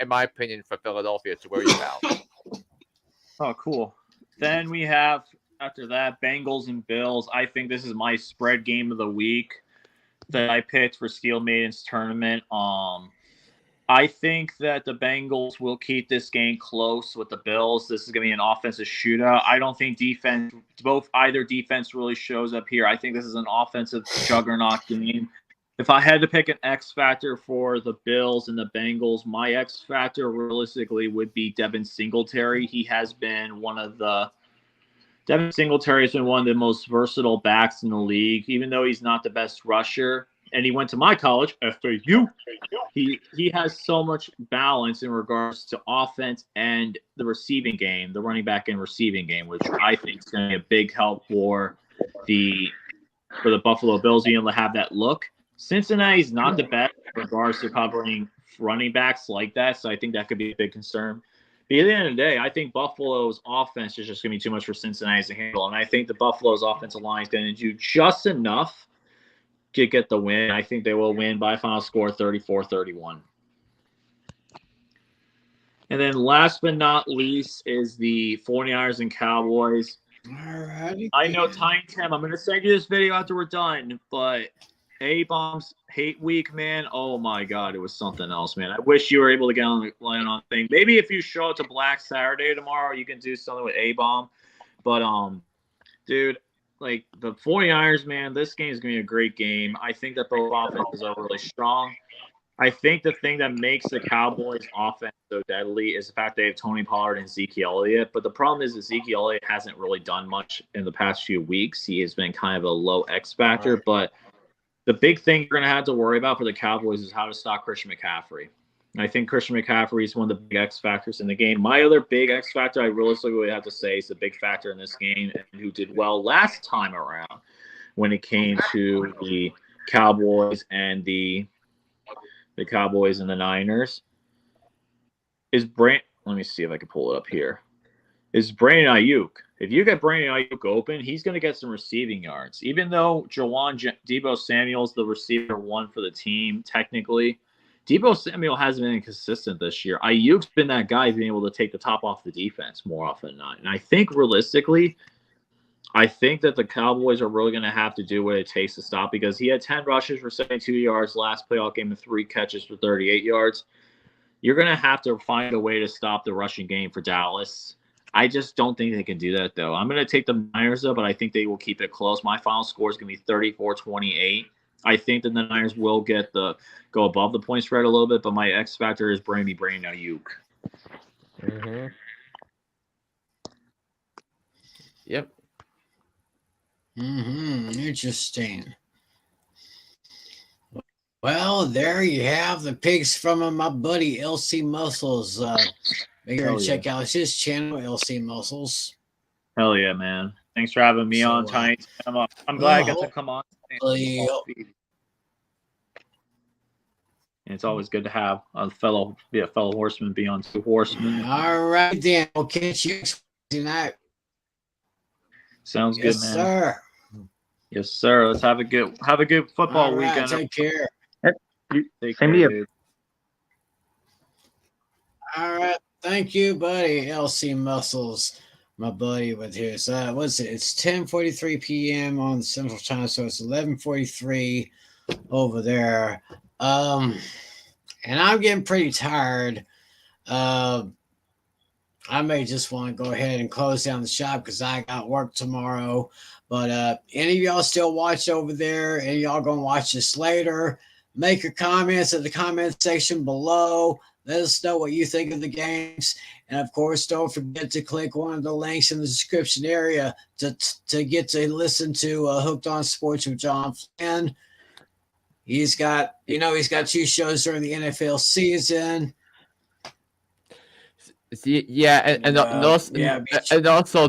Speaker 2: my opinion, for Philadelphia to worry about.
Speaker 5: Oh, cool. Then we have, after that, Bengals and Bills. I think this is my spread game of the week that I picked for Steel Maidens tournament. I think that the Bengals will keep this game close with the Bills. This is going to be an offensive shootout. I don't think either defense really shows up here. I think this is an offensive juggernaut game. If I had to pick an X factor for the Bills and the Bengals, my X factor realistically would be Devin Singletary. Devin Singletary has been one of the most versatile backs in the league, even though he's not the best rusher. And he went to my college, FAU. He has so much balance in regards to offense and the receiving game, the running back and receiving game, which I think is going to be a big help for the Buffalo Bills being able to have that look. Cincinnati's not the best in regards to covering running backs like that, so I think that could be a big concern. But at the end of the day, I think Buffalo's offense is just going to be too much for Cincinnati to handle, and I think the Buffalo's offensive line is going to do just enough to get the win. I think they will win by a final score 34-31. And then last but not least is the 49ers and Cowboys.
Speaker 1: Alrighty.
Speaker 5: I know, Time Tim, I'm going to send you this video after we're done, but A-Bomb's hate week, man. Oh my God, it was something else, man. I wish you were able to get on the thing. Maybe if you show up to Black Saturday tomorrow, you can do something with A-Bomb. But dude, like the 49ers, man, this game is gonna be a great game. I think that both offenses are really strong. I think the thing that makes the Cowboys offense so deadly is the fact they have Tony Pollard and Zeke Elliott. But the problem is Zeke Elliott hasn't really done much in the past few weeks. He has been kind of a low X factor, right. But the big thing you're going to have to worry about for the Cowboys is how to stop Christian McCaffrey. And I think Christian McCaffrey is one of the big X factors in the game. My other big X factor I realistically would have to say is the big factor in this game and who did well last time around when it came to the Cowboys and the Cowboys and the Niners is let me see if I can pull it up here. Is Brandon Ayuk. If you get Brandon Ayuk open, he's going to get some receiving yards. Even though Deebo Samuel's the receiver one for the team, technically, Deebo Samuel hasn't been consistent this year. Ayuk's been that guy being able to take the top off the defense more often than not. And I think realistically, I think that the Cowboys are really going to have to do what it takes to stop, because he had 10 rushes for 72 yards last playoff game and 3 catches for 38 yards. You're going to have to find a way to stop the rushing game for Dallas. I just don't think they can do that, though. I'm going to take the Niners, though, but I think they will keep it close. My final score is going to be 34-28. I think that the Niners will go above the point spread a little bit, but my X factor is Brandon Ayuk.
Speaker 2: Mm-hmm. Yep.
Speaker 1: Interesting. Well, there you have the picks from my buddy LC Muscles. Make sure
Speaker 5: Hell
Speaker 1: to
Speaker 5: yeah.
Speaker 1: check out his channel, LC Muscles.
Speaker 5: Hell yeah, man. Thanks for having me on, Tiny. I'm glad I got to come on.
Speaker 1: hopefully-
Speaker 5: And it's always good to have a fellow horseman be on Two Horsemen.
Speaker 1: All right, then. We'll catch you next night.
Speaker 5: Sounds
Speaker 1: Yes,
Speaker 5: good, man.
Speaker 1: sir.
Speaker 5: Yes, sir. Let's have a good football
Speaker 1: All right,
Speaker 5: weekend.
Speaker 1: take care.
Speaker 5: Take
Speaker 3: Same
Speaker 5: care,
Speaker 3: to you.
Speaker 5: dude.
Speaker 1: All right. Thank you, buddy. LC Muscles, my buddy with his, what's it? It's 10:43 p.m. on Central Time, so it's 11:43 over there. And I'm getting pretty tired. I may just want to go ahead and close down the shop because I got work tomorrow. But any of y'all still watch over there, and y'all gonna watch this later, make your comments in the comment section below. Let us know what you think of the games. And of course, don't forget to click one of the links in the description area to get to listen to Hooked on Sports with John Flynn. He's got 2 shows during the NFL season.
Speaker 2: Yeah, and also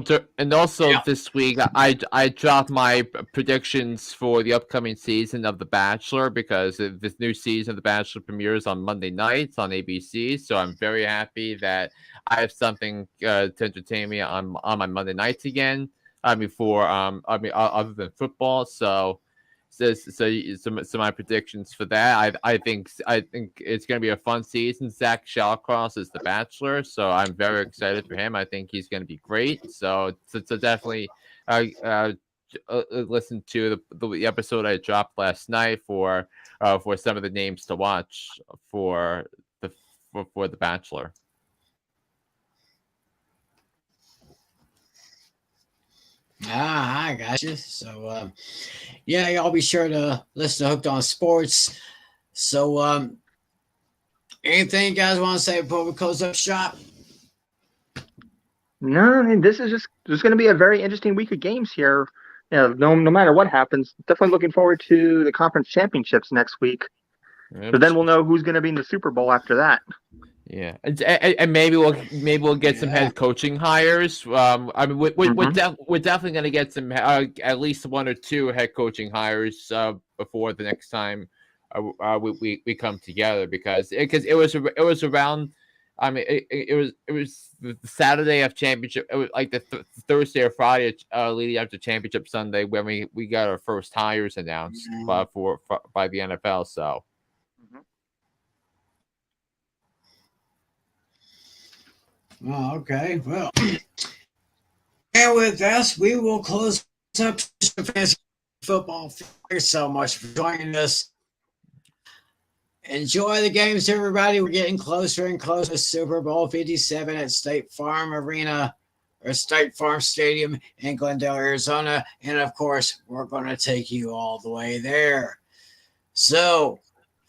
Speaker 2: this week I dropped my predictions for the upcoming season of The Bachelor because this new season of The Bachelor premieres on Monday nights on ABC. So I'm very happy that I have something to entertain me on my Monday nights again. Other than football. So my predictions for that. I think it's going to be a fun season. Zach Shawcross is the Bachelor, so I'm very excited for him. I think he's going to be great. So definitely listen to the episode I dropped last night for some of the names to watch for the Bachelor.
Speaker 1: I got you. So, yeah, y'all be sure to listen to Hooked on Sports. So, anything you guys want to say before we close up shop?
Speaker 3: No, I mean, this is just going to be a very interesting week of games here. Yeah, no matter what happens, definitely looking forward to the conference championships next week.
Speaker 2: Yep.
Speaker 3: So then we'll know who's going to be in the Super Bowl after that.
Speaker 2: Yeah, and maybe we'll get some head coaching hires. I mean, we're definitely going to get some at least 1 or 2 head coaching hires before the next time we come together because it was around. I mean, it was the Saturday of championship. It was like the Thursday or Friday leading up to championship Sunday when we got our first hires announced by the NFL. So.
Speaker 1: Oh, okay. Well, and with us, we will close up fantasy football. Thank you so much for joining us. Enjoy the games, everybody. We're getting closer and closer to Super Bowl 57 at State Farm Arena or State Farm Stadium in Glendale, Arizona. And of course, we're going to take you all the way there. So,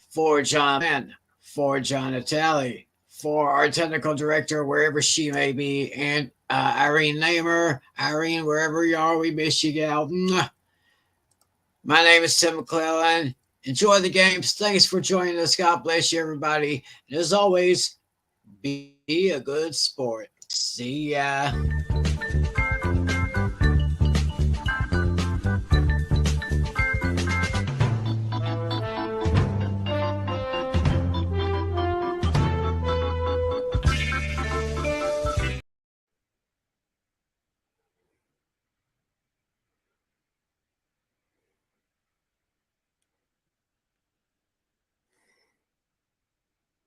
Speaker 1: for John Mann, for John Natali, for our technical director, wherever she may be, and Irene Namer. Irene, wherever you are, we miss you, gal. Mwah. My name is Tim McClellan. Enjoy the games. Thanks for joining us. God bless you, everybody. And as always, be a good sport. See ya.